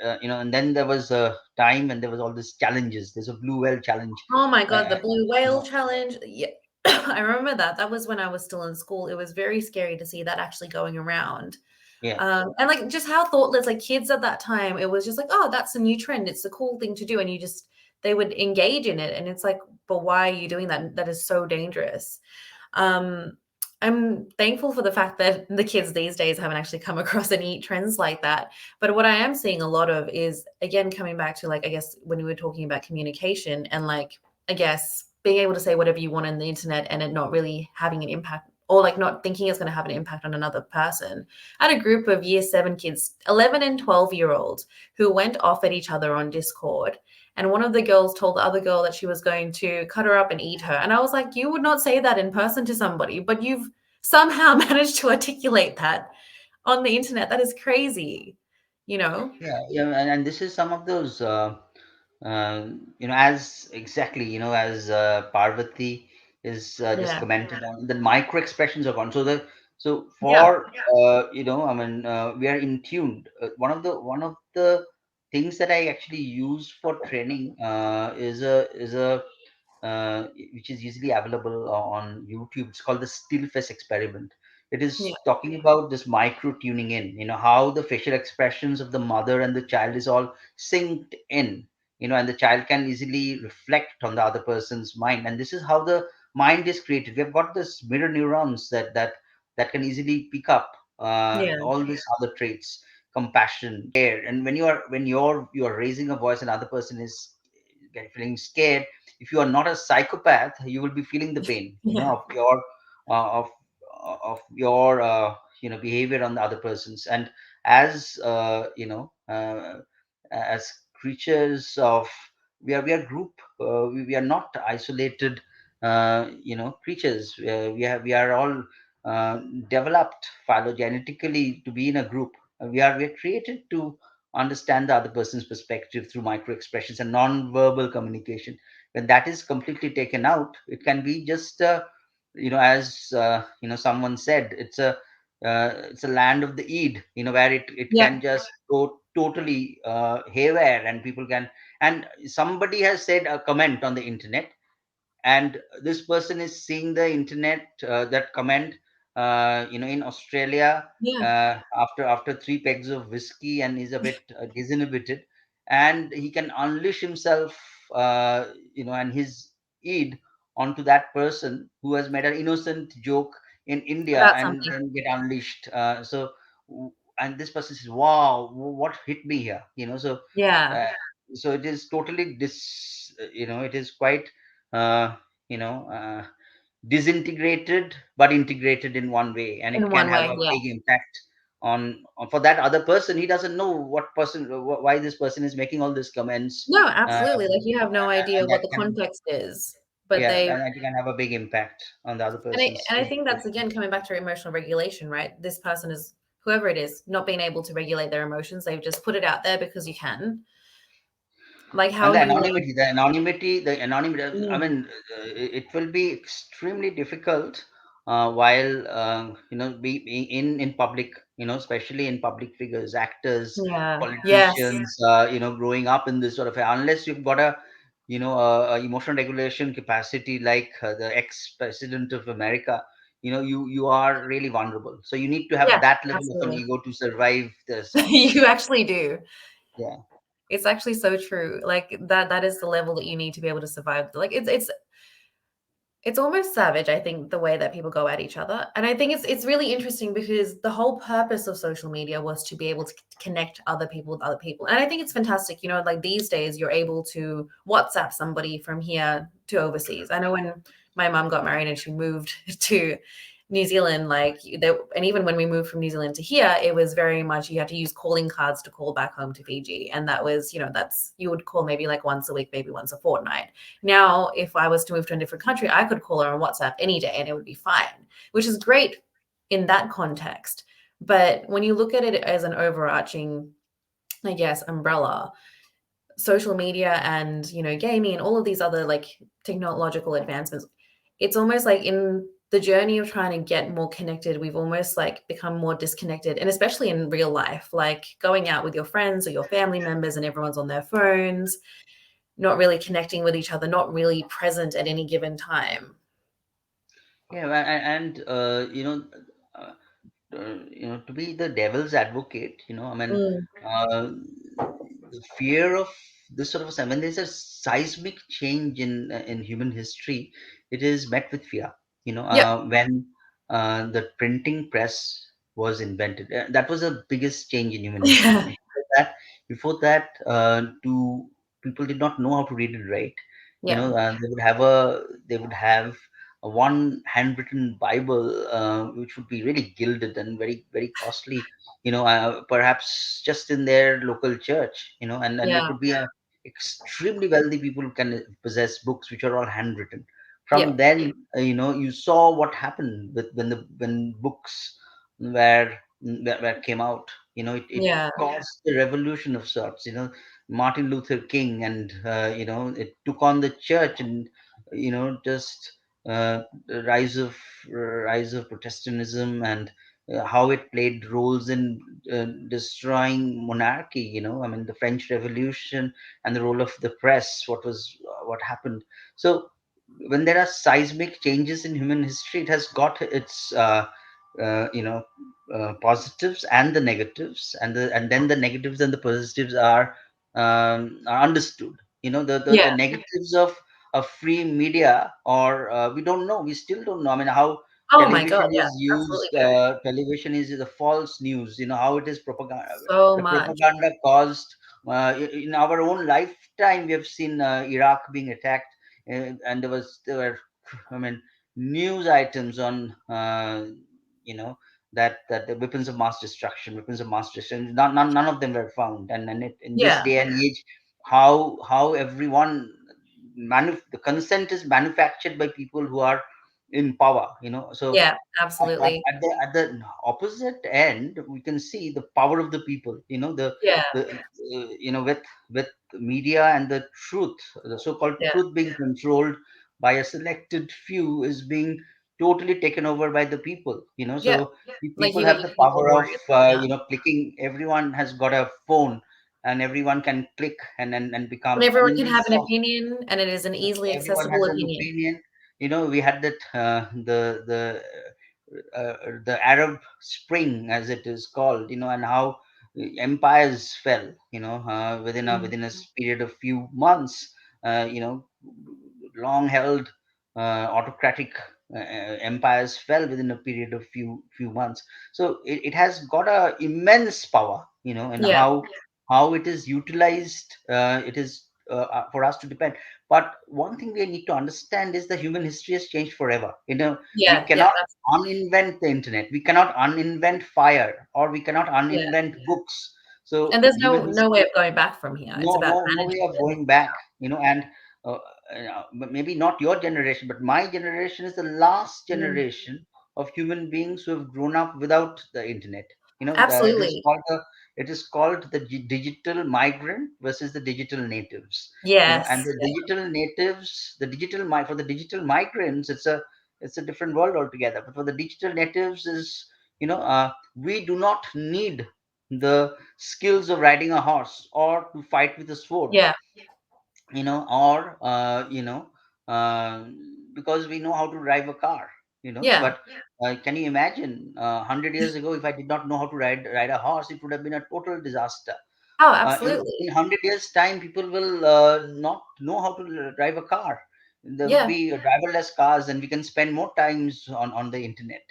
Speaker 2: and then there was a time when there was all these challenges. There's a blue whale challenge.
Speaker 1: Oh my
Speaker 2: uh,
Speaker 1: god, the blue
Speaker 2: you
Speaker 1: whale
Speaker 2: know,
Speaker 1: challenge. Yeah. I remember that. That was when I was still in school. It was very scary to see that actually going around.
Speaker 2: yeah.
Speaker 1: And like just how thoughtless, like kids at that time, it was just like, oh, that's a new trend. It's a cool thing to do. And they would engage in it. And it's like, but why are you doing that? That is so dangerous. Um, I'm thankful for the fact that the kids these days haven't actually come across any trends like that. But what I am seeing a lot of is, again, coming back to, like, I guess when we were talking about communication and, like, I guess being able to say whatever you want on the internet and it not really having an impact, or like not thinking it's going to have an impact on another person. I had a group of year 7 kids, 11 and 12-year-olds, who went off at each other on Discord. And one of the girls told the other girl that she was going to cut her up and eat her. And I was like, you would not say that in person to somebody, but you've somehow managed to articulate that on the internet. That is crazy, you know?
Speaker 2: Yeah, and this is some of those as exactly, as Parvati is just
Speaker 1: Yeah.
Speaker 2: commented on, the micro expressions are gone. So
Speaker 1: Yeah.
Speaker 2: for I mean, we are in tuned. One of the things that I actually use for training is a which is easily available on YouTube. It's called the still face experiment. It
Speaker 1: Yeah.
Speaker 2: is talking about this micro tuning in, how the facial expressions of the mother and the child is all synced in, and the child can easily reflect on the other person's mind. And this is how the mind is created. We have got this mirror neurons that can easily pick up
Speaker 1: Yeah.
Speaker 2: all these other traits, compassion, care. And when you're raising a voice, another person is feeling scared. If you are not a psychopath, you will be feeling the pain,
Speaker 1: Yeah.
Speaker 2: of your behavior on the other person's. And as as creatures of, we are group, we are not isolated creatures. We are all uh, developed phylogenetically to be in a group. We are created to understand the other person's perspective through micro expressions and non-verbal communication. When that is completely taken out, it can be just as someone said, it's a land of the Eid, where it
Speaker 1: Yeah.
Speaker 2: can just go totally haywire, and people can. And somebody has said a comment on the internet, and this person is seeing the internet, that comment, in Australia,
Speaker 1: Yeah.
Speaker 2: after three pegs of whiskey, and is a bit disinhibited, and he can unleash himself, and his id onto that person who has made an innocent joke in India,
Speaker 1: About
Speaker 2: and
Speaker 1: something.
Speaker 2: then get unleashed. And this person says, "Wow, what hit me here?"
Speaker 1: Yeah.
Speaker 2: uh, so it is totally it is quite uh, you know uh, disintegrated but integrated in one way, and it
Speaker 1: In
Speaker 2: can
Speaker 1: one
Speaker 2: have
Speaker 1: way.
Speaker 2: a
Speaker 1: Yeah.
Speaker 2: big impact for that other person. He doesn't know why this person is making all these comments,
Speaker 1: No,
Speaker 2: uh,
Speaker 1: absolutely. Like you have no idea
Speaker 2: and that
Speaker 1: what the
Speaker 2: can,
Speaker 1: context is, but
Speaker 2: yeah,
Speaker 1: they
Speaker 2: and it can have a big impact on the other person's
Speaker 1: and I think that's
Speaker 2: perspective.
Speaker 1: again coming back to emotional regulation, right? This person is whoever it is, not being able to regulate their emotions. They've just put it out there because you can. Like how
Speaker 2: And the
Speaker 1: you
Speaker 2: anonymity, I
Speaker 1: mm,
Speaker 2: mean, it will be extremely difficult while in public, especially in public figures, actors,
Speaker 1: yeah. Yes.
Speaker 2: politicians, growing up in this sort of, unless you've got a emotional regulation capacity like the ex-president of America. You are really vulnerable, so you need to have
Speaker 1: Yeah,
Speaker 2: that level of an
Speaker 1: absolutely.
Speaker 2: ego to survive the
Speaker 1: You
Speaker 2: sorts.
Speaker 1: actually do.
Speaker 2: Yeah.
Speaker 1: It's actually so true. Like that is the level that you need to be able to survive. Like it's almost savage, I think, the way that people go at each other. And I think it's really interesting because the whole purpose of social media was to be able to connect other people with other people. And I think it's fantastic, like these days you're able to WhatsApp somebody from here to overseas. I know when my mom got married and she moved to New Zealand, like and even when we moved from New Zealand to here, it was very much you had to use calling cards to call back home to Fiji. And that was, that's you would call maybe like once a week, maybe once a fortnight. Now, if I was to move to a different country, I could call her on WhatsApp any day and it would be fine, which is great in that context. But when you look at it as an overarching, I guess, umbrella, social media and, gaming and all of these other like technological advancements, it's almost like in the journey of trying to get more connected, we've almost like become more disconnected. And especially in real life, like going out with your friends or your family members and everyone's on their phones, not really connecting with each other, not really present at any given time.
Speaker 2: Yeah, and uh, to be the devil's advocate, I mean,
Speaker 1: Mm.
Speaker 2: uh, the fear of this sort of, I mean, there's a seismic change in human history. It is met with fear.
Speaker 1: Yep.
Speaker 2: When the printing press was invented, that was the biggest change in human history.
Speaker 1: Yeah.
Speaker 2: Before that, to people did not know how to read and write.
Speaker 1: Yeah.
Speaker 2: They would have a one handwritten Bible, which would be really gilded and very, very costly, perhaps just in their local church, and it
Speaker 1: Yeah.
Speaker 2: would be a extremely wealthy people who can possess books which are all handwritten.
Speaker 1: Yeah.
Speaker 2: From then, you saw what happened when books were came out. It
Speaker 1: Yeah.
Speaker 2: caused the revolution of sorts. Martin Luther King, and it took on the church, and just the rise of Protestantism, and how it played roles in destroying monarchy. I mean, the French Revolution and the role of the press. What happened? So when there are seismic changes in human history, it has got its uh, you know positives and the negatives, and then the negatives and the positives are understood. The
Speaker 1: Yeah.
Speaker 2: negatives of free media, or we don't know, we still don't know. I mean, how
Speaker 1: Oh my God.
Speaker 2: television
Speaker 1: Yeah.
Speaker 2: is
Speaker 1: Absolutely.
Speaker 2: used. Television is the false news. How it is propaganda.
Speaker 1: So
Speaker 2: The
Speaker 1: much.
Speaker 2: propaganda caused, in our own lifetime, we have seen Iraq being attacked, and there were, I mean, news items on, you know that the weapons of mass destruction, none of them were found. And in this
Speaker 1: Yeah.
Speaker 2: day and age, how everyone the consent is manufactured by people who are in power, so
Speaker 1: Yeah, absolutely.
Speaker 2: at the opposite end, we can see the power of the people.
Speaker 1: Yeah,
Speaker 2: With media and the truth, the so-called
Speaker 1: yeah.
Speaker 2: truth being controlled by a selected few, is being totally taken over by the people.
Speaker 1: Yeah.
Speaker 2: So
Speaker 1: Like
Speaker 2: people
Speaker 1: you got
Speaker 2: have
Speaker 1: your
Speaker 2: the
Speaker 1: keyboard
Speaker 2: power of
Speaker 1: warriors coming out.
Speaker 2: clicking. Everyone has got a phone, and everyone can click and
Speaker 1: And
Speaker 2: become. I
Speaker 1: everyone
Speaker 2: mean,
Speaker 1: can
Speaker 2: we
Speaker 1: have an
Speaker 2: saw
Speaker 1: opinion, and it is an easily
Speaker 2: everyone
Speaker 1: accessible
Speaker 2: has an
Speaker 1: opinion.
Speaker 2: opinion. We had that the Arab Spring, as it is called, and how empires fell,
Speaker 1: Mm.
Speaker 2: within a period of few months. Long held autocratic empires fell within a period of few months. So it has got a immense power, and
Speaker 1: Yeah,
Speaker 2: how it is utilized. It is for us to depend. But one thing we need to understand is the human history has changed forever. We
Speaker 1: yeah, yeah,
Speaker 2: cannot uninvent the internet. We cannot uninvent fire, or we cannot
Speaker 1: yeah.
Speaker 2: uninvent books. So
Speaker 1: And there's
Speaker 2: human
Speaker 1: no way of
Speaker 2: history,
Speaker 1: going back from here. It's about
Speaker 2: no way
Speaker 1: managing
Speaker 2: of
Speaker 1: it.
Speaker 2: going back. And uh, but maybe not your generation, but my generation is the last
Speaker 1: Mm.
Speaker 2: generation of human beings who have grown up without the internet.
Speaker 1: Absolutely.
Speaker 2: It is called the digital migrant versus the digital natives. And
Speaker 1: Yes.
Speaker 2: the digital natives, for the digital migrants, it's a different world altogether. But for the digital natives, is we do not need the skills of riding a horse or to fight with a sword,
Speaker 1: Yeah.
Speaker 2: or uh, because we know how to drive a car.
Speaker 1: Yeah.
Speaker 2: But can you imagine, 100 years ago, if I did not know how to ride a horse, it would have been a total disaster.
Speaker 1: Oh,
Speaker 2: In
Speaker 1: absolutely.
Speaker 2: 100 years time, people will not know how to drive a car. There would
Speaker 1: Yeah.
Speaker 2: be driverless cars, and we can spend more times on the internet.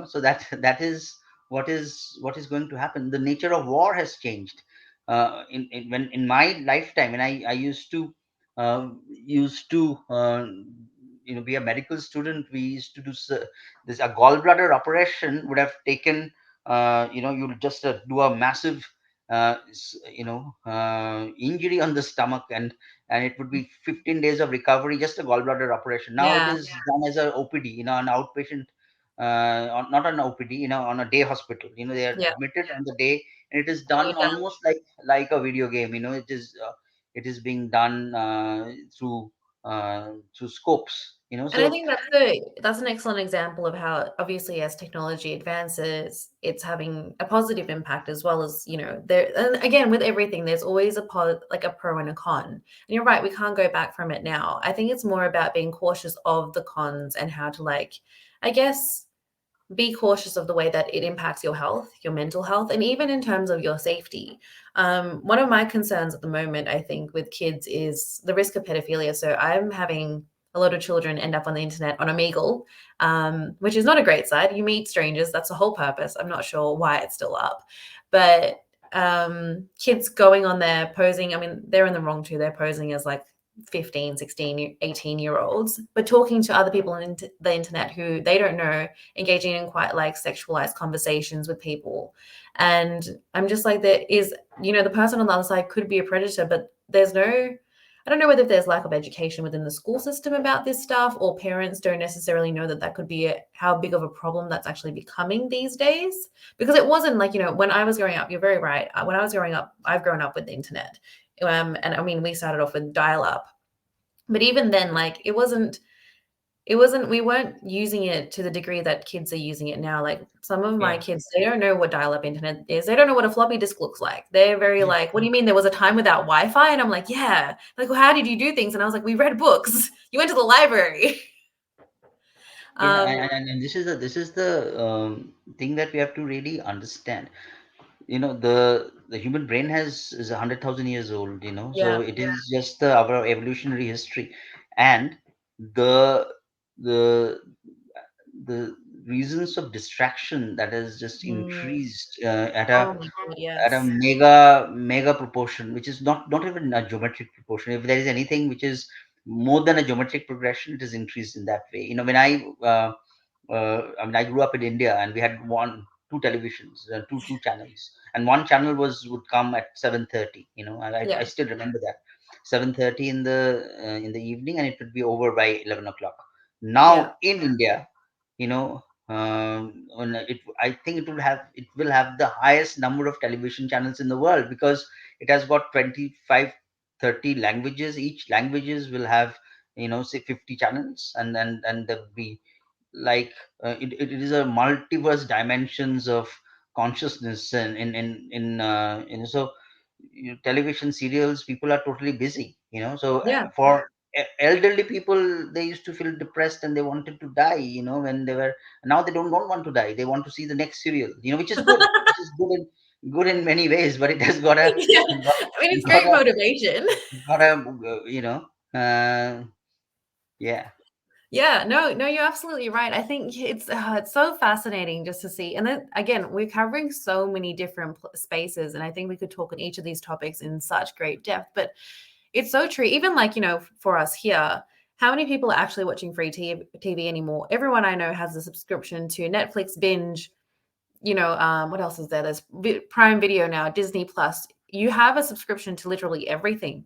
Speaker 2: So that is what is going to happen. The nature of war has changed. In my lifetime, when I used to be a medical student, we used to do this. A gallbladder operation would have taken, you'll just do a massive injury on the stomach, and it would be 15 days of recovery, just a gallbladder operation. Now it
Speaker 1: Yeah.
Speaker 2: is done as a OPD, an outpatient, not an OPD, on a day hospital. They are
Speaker 1: Yeah.
Speaker 2: admitted on the day, and it is
Speaker 1: And
Speaker 2: done
Speaker 1: you're done.
Speaker 2: almost like a video game. It is being done through scopes.
Speaker 1: And I
Speaker 2: So
Speaker 1: think that's an excellent example of how obviously as technology advances, it's having a positive impact as well as, there and again with everything, there's always like a pro and a con. And you're right, we can't go back from it now. I think it's more about being cautious of the cons and how to I guess be cautious of the way that it impacts your health, your mental health, and even in terms of your safety. One of my concerns at the moment, I think, with kids is the risk of pedophilia. So I'm having a lot of children end up on the internet on Omegle, which is not a great site. You meet strangers. That's the whole purpose. I'm not sure why it's still up. But kids going on there posing, I mean, they're in the wrong too. They're posing as 15, 16, 18-year olds, but talking to other people on the internet who they don't know, engaging in quite sexualized conversations with people. And I'm just there is, the person on the other side could be a predator, but I don't know whether there's lack of education within the school system about this stuff, or parents don't necessarily know that could be how big of a problem that's actually becoming these days. Because it wasn't when I was growing up, you're very right. When I was growing up, I've grown up with the internet. And I mean, we started off with dial up, but even then, we weren't using it to the degree that kids are using it now. Some of my
Speaker 2: yeah,
Speaker 1: kids, they don't know what dial up internet is. They don't know what a floppy disk looks like. They're very
Speaker 2: yeah.
Speaker 1: what do you mean there was a time without Wi-Fi? And I'm like, yeah. Well, how did you do things? And I was like, we read books. You went to the library.
Speaker 2: Yeah,
Speaker 1: um,
Speaker 2: and this is the thing that we have to really understand. The human brain is 100,000 years old. So
Speaker 1: yeah.
Speaker 2: it is just our evolutionary history. And the the the reasons of distraction that has just
Speaker 1: Mm.
Speaker 2: increased
Speaker 1: Oh my God,
Speaker 2: at a
Speaker 1: yes.
Speaker 2: mega proportion, which is not even a geometric proportion. If there is anything which is more than a geometric progression, it is increased in that way. When I I mean, I grew up in India, and we had two televisions, two channels, and one channel would come at 7:30. I
Speaker 1: Yeah.
Speaker 2: still remember that, 7:30 in the evening, and it would be over by 11 o'clock.
Speaker 1: Yeah.
Speaker 2: Now in India, you know, I think it will have the highest number of television channels in the world, because it has got 25, 30 languages. Each languages will have, say 50 channels, and there'll be like, it is a multiverse dimensions of consciousness, and so television serials, people are totally busy, so
Speaker 1: Yeah.
Speaker 2: for elderly people, they used to feel depressed and they wanted to die, when they were. Now they don't want to die, they want to see the next serial, which is good, which is good in many ways, but it has got a
Speaker 1: Yeah. I mean, it's
Speaker 2: got
Speaker 1: great
Speaker 2: a
Speaker 1: motivation.
Speaker 2: got a yeah.
Speaker 1: Yeah, no, no, you're absolutely right. I think it's so fascinating just to see. And then again, we're covering so many different spaces, and I think we could talk on each of these topics in such great depth. But it's so true. Even like, for us here, how many people are actually watching free TV anymore? Everyone I know has a subscription to Netflix, Binge, what else is there? There's Prime Video now, Disney Plus. You have a subscription to literally everything.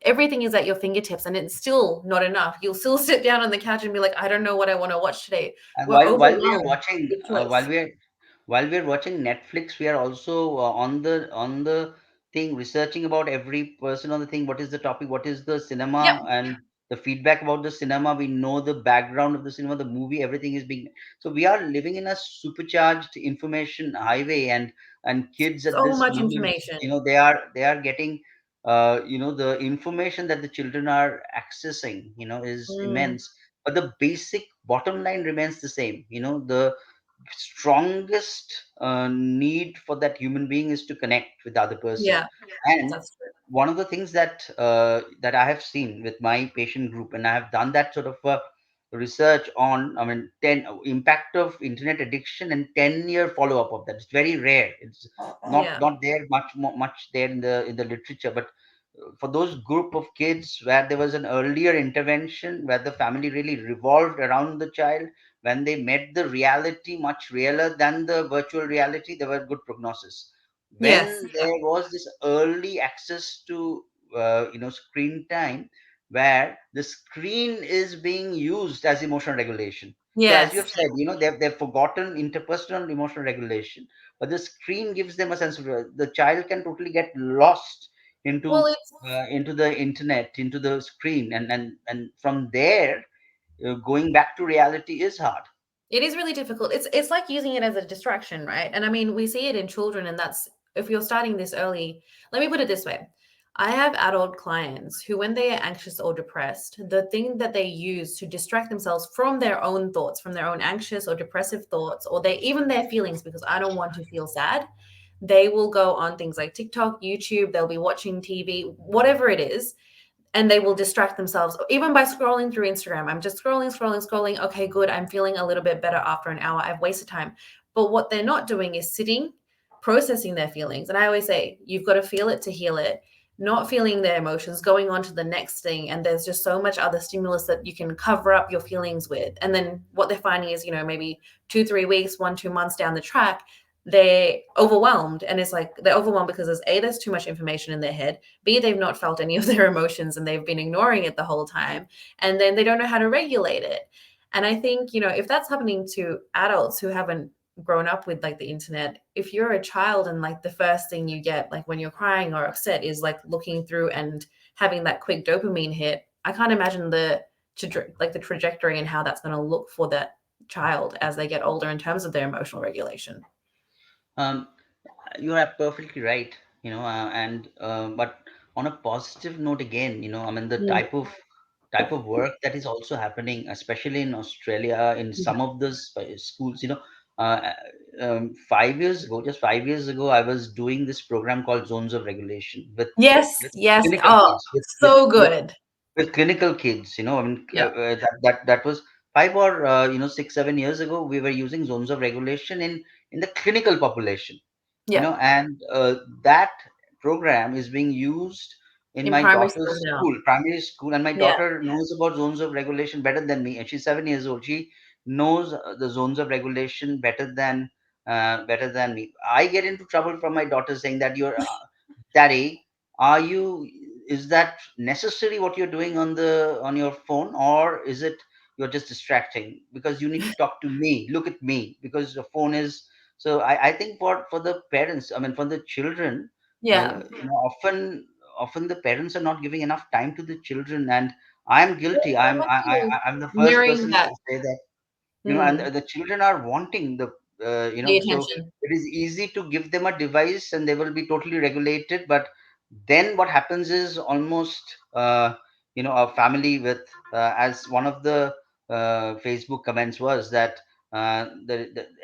Speaker 1: Everything is at your fingertips, and it's still not enough. You'll still sit down on the couch and be like, I don't know what I want to watch today.
Speaker 2: And
Speaker 1: We're
Speaker 2: while we are
Speaker 1: overwhelmed
Speaker 2: watching,
Speaker 1: with choice.
Speaker 2: while we're watching Netflix, we are also on the thing, researching about every person on the thing. What is the topic? What is the
Speaker 1: Yep.
Speaker 2: cinema, and the feedback about the cinema? We know the background of the cinema, the movie, everything is being. So we are living in a supercharged information highway, and kids at
Speaker 1: So
Speaker 2: this
Speaker 1: much
Speaker 2: moment,
Speaker 1: information.
Speaker 2: they are getting. The information that the children are accessing, is
Speaker 1: Mm,
Speaker 2: immense, but the basic bottom line remains the same. The strongest need for that human being is to connect with the other person.
Speaker 1: yeah,
Speaker 2: And
Speaker 1: that's true.
Speaker 2: one of the things that I have seen with my patient group, and I have done that sort of research on, I mean, 10 impact of internet addiction and 10-year follow up of that. It's very rare. It's not
Speaker 1: Yeah.
Speaker 2: not there much there in the literature, but for those group of kids where there was an earlier intervention, where the family really revolved around the child, when they met the reality much realer than the virtual reality, there were good prognosis.
Speaker 1: Yes.
Speaker 2: When there was this early access to screen time, where the screen is being used as emotional regulation. So as you
Speaker 1: Yes.
Speaker 2: have said, they've forgotten interpersonal emotional regulation, but the screen gives them a sense of, the child can totally get lost
Speaker 1: Well,
Speaker 2: into
Speaker 1: it's
Speaker 2: into the internet, into the screen, and from there, going back to reality is hard.
Speaker 1: It is really difficult. It's like using it as a distraction, right? And I mean, we see it in children, and that's if you're starting this early. Let me put it this way. I have adult clients who, when they are anxious or depressed, the thing that they use to distract themselves from their own thoughts, from their own anxious or depressive thoughts, or they even their feelings, because I don't want to feel sad, they will go on things like TikTok, YouTube, they'll be watching TV, whatever it is, and they will distract themselves even by scrolling through Instagram. I'm just scrolling. Okay, good. I'm feeling a little bit better after an hour. I've wasted time. But what they're not doing is sitting, processing their feelings. And I always say, you've got to feel it to heal it, not feeling their emotions, going on to the next thing. And there's just so much other stimulus that you can cover up your feelings with. And then what they're finding is, maybe 2, 3 weeks, 1, 2 months down the track, they're overwhelmed. And it's like they're overwhelmed because there's too much information in their head. B, they've not felt any of their emotions and they've been ignoring it the whole time. And then they don't know how to regulate it. And I think, if that's happening to adults who haven't grown up with like the internet, if you're a child and like the first thing you get, like when you're crying or upset, is like looking through and having that quick dopamine hit, I can't imagine the trajectory and how that's going to look for that child as they get older in terms of their emotional regulation.
Speaker 2: um, you are perfectly right, and but on a positive note again, I mean, the
Speaker 1: Mm,
Speaker 2: type of work that is also happening, especially in Australia, in
Speaker 1: yeah.
Speaker 2: some of the schools, 5 years ago, just 5 years ago, I was doing this program called Zones of Regulation
Speaker 1: Yes,
Speaker 2: with
Speaker 1: yes.
Speaker 2: clinical
Speaker 1: Oh,
Speaker 2: kids, with
Speaker 1: so good.
Speaker 2: clinical kids. I mean,
Speaker 1: Yeah,
Speaker 2: that was 5 or 6, 7 years ago. We were using Zones of Regulation in the clinical population,
Speaker 1: yeah.
Speaker 2: and that program is being used in
Speaker 1: In
Speaker 2: my
Speaker 1: primary schools
Speaker 2: daughter's
Speaker 1: now.
Speaker 2: school, primary school, and my
Speaker 1: Yeah,
Speaker 2: daughter knows about Zones of Regulation better than me, and she's 7 years old. She knows the zones of regulation better than me. I get into trouble from my daughter saying that you're daddy, are you, is that necessary what you're doing on your phone, or is it you're just distracting? Because you need to talk to me, look at me, because the phone is. So I think for the parents, I mean for the children,
Speaker 1: Yeah.
Speaker 2: often the parents are not giving enough time to the children, and I'm guilty.
Speaker 1: I'm actually
Speaker 2: I'm the first
Speaker 1: mirroring
Speaker 2: person to
Speaker 1: that.
Speaker 2: say that, and
Speaker 1: Mm,
Speaker 2: the children are wanting the
Speaker 1: the
Speaker 2: so
Speaker 1: attention.
Speaker 2: it is easy to give them a device and they will be totally regulated. But then what happens is almost a family with as one of the Facebook comments was that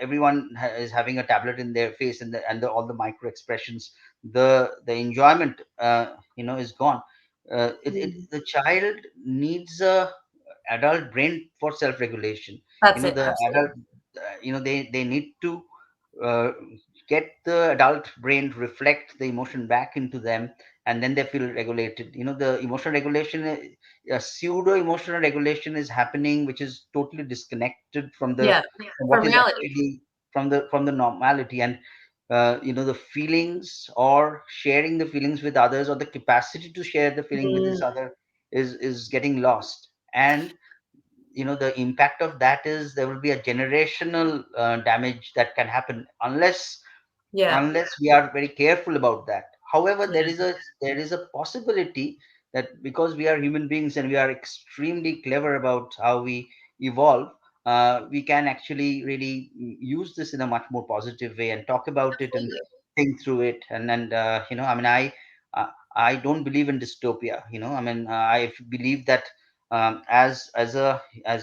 Speaker 2: everyone is having a tablet in their face, and all the micro expressions, the enjoyment is gone.
Speaker 1: Mm,
Speaker 2: The child needs a adult brain for self regulation.
Speaker 1: that's it,
Speaker 2: The
Speaker 1: absolutely.
Speaker 2: adult, they need to uh, get the adult brain to reflect the emotion back into them, and then they feel regulated. The emotional regulation, a pseudo emotional regulation is happening, which is totally disconnected from the
Speaker 1: Yeah,
Speaker 2: from what
Speaker 1: from
Speaker 2: is
Speaker 1: reality.
Speaker 2: actually from the normality. And the feelings, or sharing the feelings with others, or the capacity to share the feeling with this
Speaker 1: Mm,
Speaker 2: other is getting lost. And the impact of that is there will be a generational damage that can happen
Speaker 1: yeah,
Speaker 2: unless we are very careful about that. However, there
Speaker 1: yeah,
Speaker 2: is a possibility that because we are human beings and we are extremely clever about how we evolve, we can actually really use this in a much more positive way and talk about it and
Speaker 1: absolutely.
Speaker 2: think through it. And I mean, uh, I don't believe in dystopia. I mean, I believe that as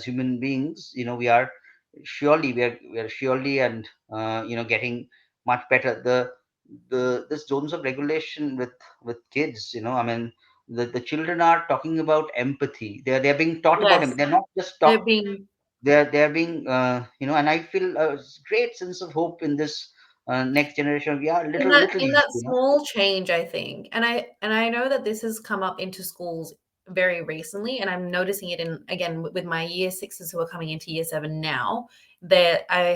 Speaker 2: human beings, we are surely and getting much better. The zones of regulation with kids, I mean, the children are talking about empathy. They're being taught about
Speaker 1: Yes,
Speaker 2: empathy. They're not just
Speaker 1: they're
Speaker 2: taught.
Speaker 1: being
Speaker 2: They're being and I feel a great sense of hope in this next generation. We are little
Speaker 1: in
Speaker 2: youth,
Speaker 1: that small change, I think. And I know that this has come up into schools very recently, and I'm noticing it in again with my year sixes who are coming into year seven now. That I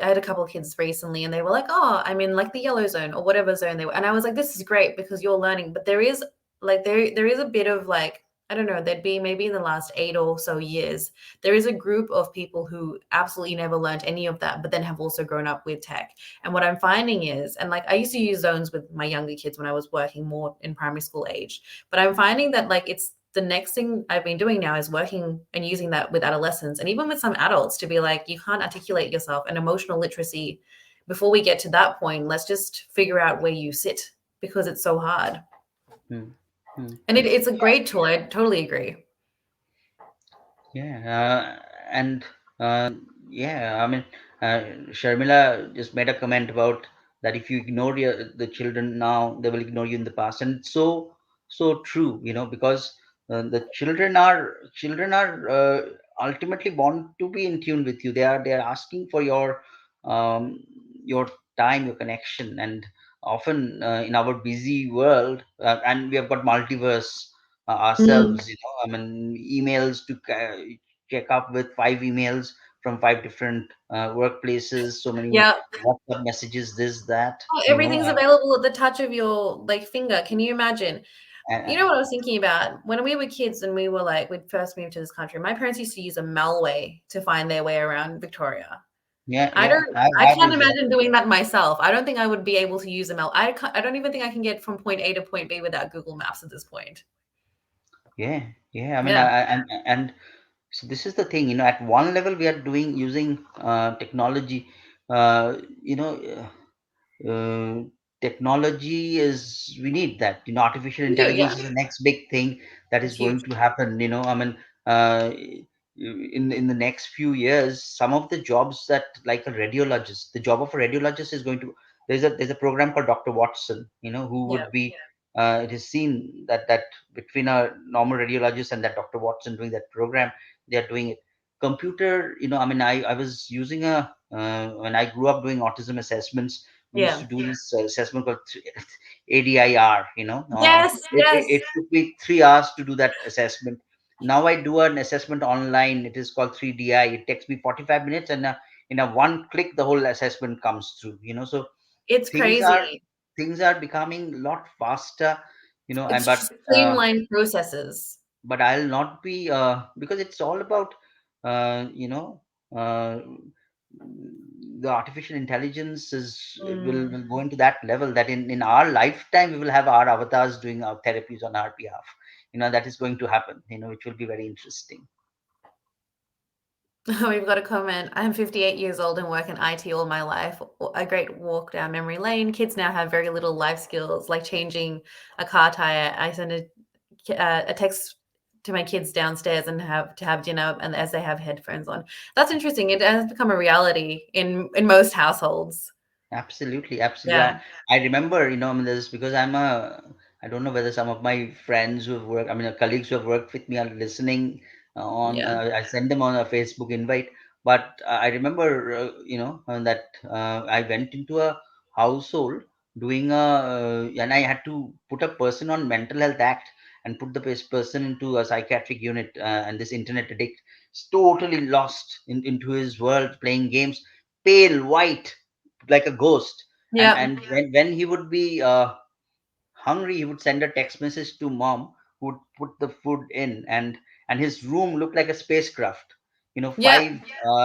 Speaker 1: had a couple of kids recently and they were like, oh, I'm in like the yellow zone or whatever zone they were. And I was like, this is great because you're learning. But there is like there is a bit of like, I don't know, there'd be maybe in the last 8 or so years, there is a group of people who absolutely never learned any of that, but then have also grown up with tech. And what I'm finding is, and like I used to use zones with my younger kids when I was working more in primary school age, but I'm finding that like it's the next thing I've been doing now is working and using that with adolescents and even with some adults to be like, you can't articulate yourself and emotional literacy. Before we get to that point, let's just figure out where you sit because it's so hard.
Speaker 2: Hmm. Hmm.
Speaker 1: And it's a great tool. I totally agree.
Speaker 2: Yeah, and yeah, I mean, uh, Sharmila just made a comment about that if you ignore the children now, they will ignore you in the past, and it's so true, because the children are ultimately born to be in tune with you. They are asking for um, your time, your connection, and often in our busy world, and we have got multiverse
Speaker 1: Mm,
Speaker 2: ourselves. I mean, emails to check up with 5 emails from 5 different workplaces, so many
Speaker 1: yeah.
Speaker 2: WhatsApp messages, this, that,
Speaker 1: Oh, everything's available at the touch of your like finger. Can you imagine?
Speaker 2: and
Speaker 1: You know what I was thinking about? When we were kids and we were like, we'd first moved to this country, my parents used to use a Melway to find their way around Victoria.
Speaker 2: yeah,
Speaker 1: I
Speaker 2: yeah,
Speaker 1: don't I
Speaker 2: I've
Speaker 1: can't
Speaker 2: used that.
Speaker 1: imagine doing that myself. I don't think I would be able to use a Mel. I don't even think I can get from point A to point B without Google Maps at this point.
Speaker 2: Yeah, yeah. I mean,
Speaker 1: Yeah.
Speaker 2: and so this is the thing. At one level, we are using technology. Uh, you know, uh, Technology is, we need that. Artificial
Speaker 1: We do, yeah.
Speaker 2: intelligence is the next big thing that is
Speaker 1: It's huge.
Speaker 2: going to happen. I mean, uh, in the next few years, some of the jobs that, like a radiologist, the job of a radiologist is going to, there's a program called Dr. Watson, who
Speaker 1: Yeah.
Speaker 2: would be it is seen that between a normal radiologist and that Dr. Watson doing that program, they are doing it. Computer, I mean, I was using when I grew up doing autism assessments, we used
Speaker 1: Yeah.
Speaker 2: to do this assessment called ADIR.
Speaker 1: Yes,
Speaker 2: It
Speaker 1: yes.
Speaker 2: took me 3 hours to do that assessment. Now I do an assessment online. It is called 3DI. It takes me 45 minutes, and in a one click, the whole assessment comes through. So
Speaker 1: It's
Speaker 2: things are
Speaker 1: crazy.
Speaker 2: things are becoming a lot faster. And
Speaker 1: It's
Speaker 2: but
Speaker 1: streamlined processes.
Speaker 2: but I'll not be because it's all about uh, the artificial intelligence will
Speaker 1: Mm.
Speaker 2: go into that level that in our lifetime we will have our avatars doing our therapies on our behalf. That is going to happen. Which will be very interesting.
Speaker 1: We've got a comment. I'm 58 years old and work in IT all my life. A great walk down memory lane. Kids now have very little life skills, like changing a car tire. I send a text to my kids downstairs and have dinner, and as they have headphones on. That's interesting. It has become a reality in most households.
Speaker 2: Absolutely, absolutely. I,
Speaker 1: Yeah,
Speaker 2: I remember, I mean, this because I don't know whether some of my friends who have worked, I mean, colleagues who have worked with me are listening
Speaker 1: yeah,
Speaker 2: I send them on a Facebook invite. But I remember, that I went into a household and I had to put a person on mental health act and put the person into a psychiatric unit. And this internet addict is totally lost into his world, playing games, pale, white, like a ghost. and
Speaker 1: yeah,
Speaker 2: and when he would be hungry, he would send a text message to mom, who would put the food in, and his room looked like a spacecraft.
Speaker 1: yeah.
Speaker 2: Five,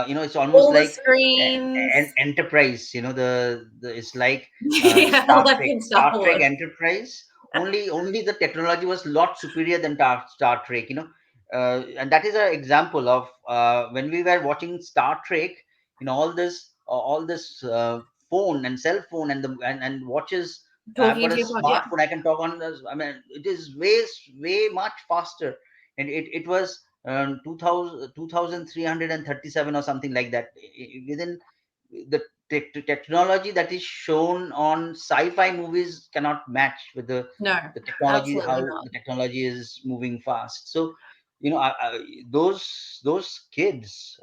Speaker 2: it's almost
Speaker 1: All the
Speaker 2: like
Speaker 1: screens.
Speaker 2: Enterprise. The It's like
Speaker 1: Yeah, like in Star
Speaker 2: Star Trek
Speaker 1: Wars.
Speaker 2: Enterprise. Only the technology was a lot superior than Star Trek. And that is an example of when we were watching Star Trek. All this phone and cell phone and watches. I've
Speaker 1: Talking
Speaker 2: got
Speaker 1: to
Speaker 2: a
Speaker 1: your phone. Yeah,
Speaker 2: smartphone. I can talk on this. I mean, it is way much faster, and it was 2337 or something like that. Within the technology that is shown on sci-fi movies cannot match with
Speaker 1: no,
Speaker 2: the technology,
Speaker 1: absolutely
Speaker 2: how
Speaker 1: not.
Speaker 2: the technology is moving fast. So those kids,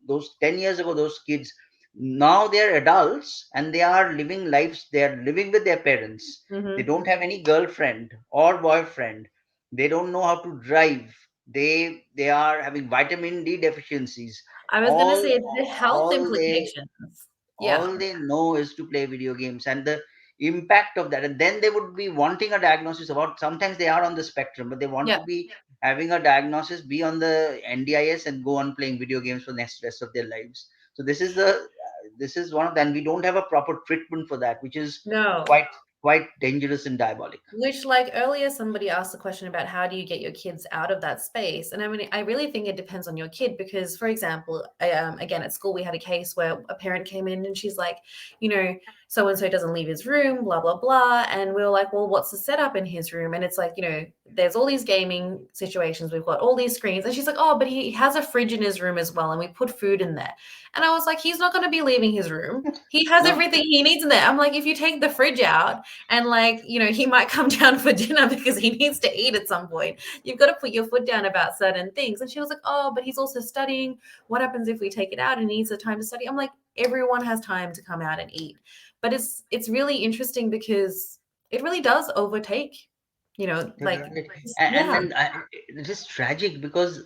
Speaker 2: those 10 years ago, those kids, now they're adults and they are living lives. They are living with their parents. They
Speaker 1: Hmm.
Speaker 2: don't have any girlfriend or boyfriend. They don't know how to drive. They are having vitamin D deficiencies.
Speaker 1: I was gonna
Speaker 2: all
Speaker 1: say the health
Speaker 2: all they
Speaker 1: implications. Yeah,
Speaker 2: all they know is to play video games, and the impact of that. And then they would be wanting a diagnosis about, sometimes they are on the spectrum, but they want
Speaker 1: yeah.
Speaker 2: to be having a diagnosis, be on the NDIS, and go on playing video games for the next rest of their lives. So this is one of them. We don't have a proper treatment for that, which is
Speaker 1: No.
Speaker 2: quite dangerous and diabolic.
Speaker 1: Which, like earlier, somebody asked the question about how do you get your kids out of that space? And I mean, I really think it depends on your kid because, for example, again, at school, we had a case where a parent came in and she's like, you know, so and so doesn't leave his room, blah, blah, blah. And we were like, well, what's the setup in his room? And it's like, there's all these gaming situations, we've got all these screens. And she's like, oh, but he has a fridge in his room as well. And we put food in there. And I was like, he's not going to be leaving his room. He has
Speaker 2: No,
Speaker 1: everything he needs in there. I'm like, if you take the fridge out, and like he might come down for dinner because he needs to eat at some point, you've got to put your foot down about certain things. And she was like, oh, but he's also studying. What happens if we take it out and he needs the time to study? I'm like, everyone has time to come out and eat. But it's really interesting because it really does overtake, like,
Speaker 2: right. And
Speaker 1: yeah.
Speaker 2: then it is tragic because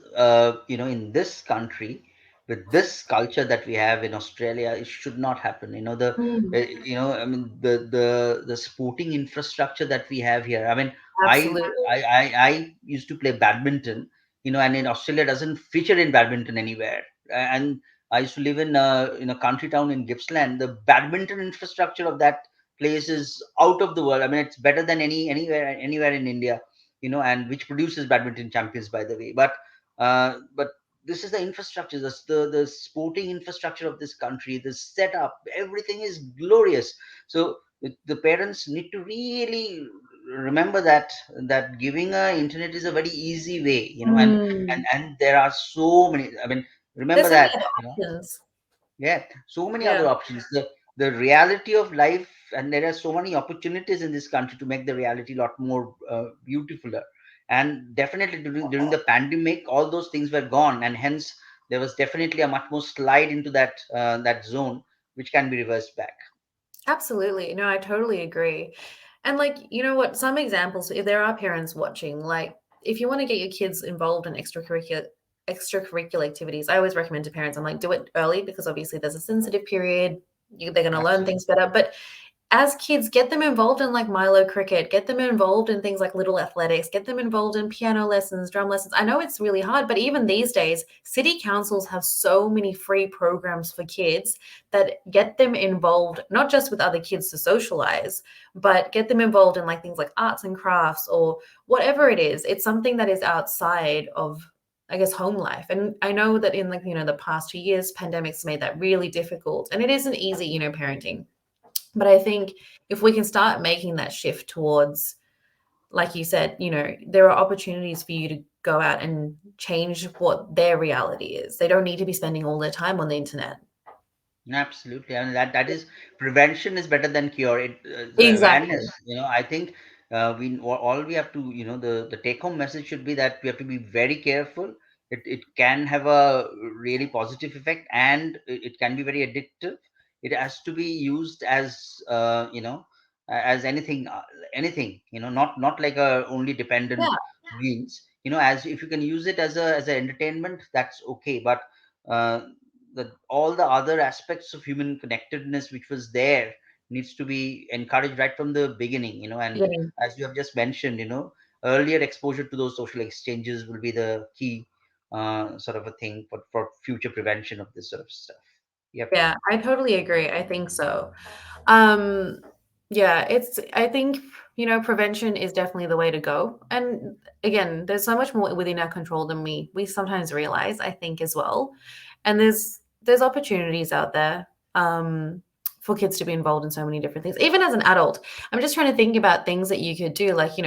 Speaker 2: in this country, with this culture that we have in Australia, it should not happen.
Speaker 1: Mm,
Speaker 2: I mean, the sporting infrastructure that we have here. I mean, I
Speaker 1: absolutely.
Speaker 2: I used to play badminton. And in Australia doesn't feature in badminton anywhere. And I used to live in a country town in Gippsland. The badminton infrastructure of that place is out of the world. I mean, it's better than anywhere in India. And which produces badminton champions, by the way. But this is the infrastructure, the sporting infrastructure of this country, the setup, everything is glorious. So the parents need to really remember that giving a internet is a very easy way.
Speaker 1: Mm.
Speaker 2: And there are so many. I mean, remember
Speaker 1: There's so many
Speaker 2: that.
Speaker 1: other options.
Speaker 2: Yeah, so many
Speaker 1: Yeah,
Speaker 2: other options. The reality of life, and there are so many opportunities in this country to make the reality a lot more beautifuler. And definitely during the pandemic, all those things were gone, and hence there was definitely a much more slide into that zone, which can be reversed back.
Speaker 1: absolutely. No, I totally agree. And like, you know what? Some examples, if there are parents watching, like if you want to get your kids involved in extracurricular activities, I always recommend to parents, I'm like, do it early because obviously there's a sensitive period. They're going to learn
Speaker 2: Absolutely.
Speaker 1: things better. But as kids, get them involved in like Milo cricket, get them involved in things like little athletics, get them involved in piano lessons, drum lessons. I know it's really hard, but even these days, city councils have so many free programs for kids that get them involved, not just with other kids to socialize, but get them involved in like things like arts and crafts or whatever it is. It's something that is outside of, I guess, home life. And I know that in like, the past 2 years, pandemics made that really difficult. And it isn't easy, parenting. But I think if we can start making that shift towards, like you said, there are opportunities for you to go out and change what their reality is. They don't need to be spending all their time on the internet.
Speaker 2: Absolutely, I mean that is prevention is better than cure. The
Speaker 1: Exactly.
Speaker 2: awareness, I think we all we have to, the take home message should be that we have to be very careful. It can have a really positive effect, and it can be very addictive. It has to be used as as anything, not like a only dependent
Speaker 1: Yeah.
Speaker 2: means. As if you can use it as a entertainment, that's okay, but uh, all the other aspects of human connectedness which was there needs to be encouraged right from the beginning. And
Speaker 1: Beginning.
Speaker 2: as you have just mentioned, earlier exposure to those social exchanges will be the key sort of a thing for future prevention of this sort of stuff. Yep.
Speaker 1: Yeah, I totally agree. I think so. Um, yeah, I think, prevention is definitely the way to go. And again, there's so much more within our control than we sometimes realize, I think, as well. And there's opportunities out there for kids to be involved in so many different things. Even as an adult, I'm just trying to think about things that you could do. Like,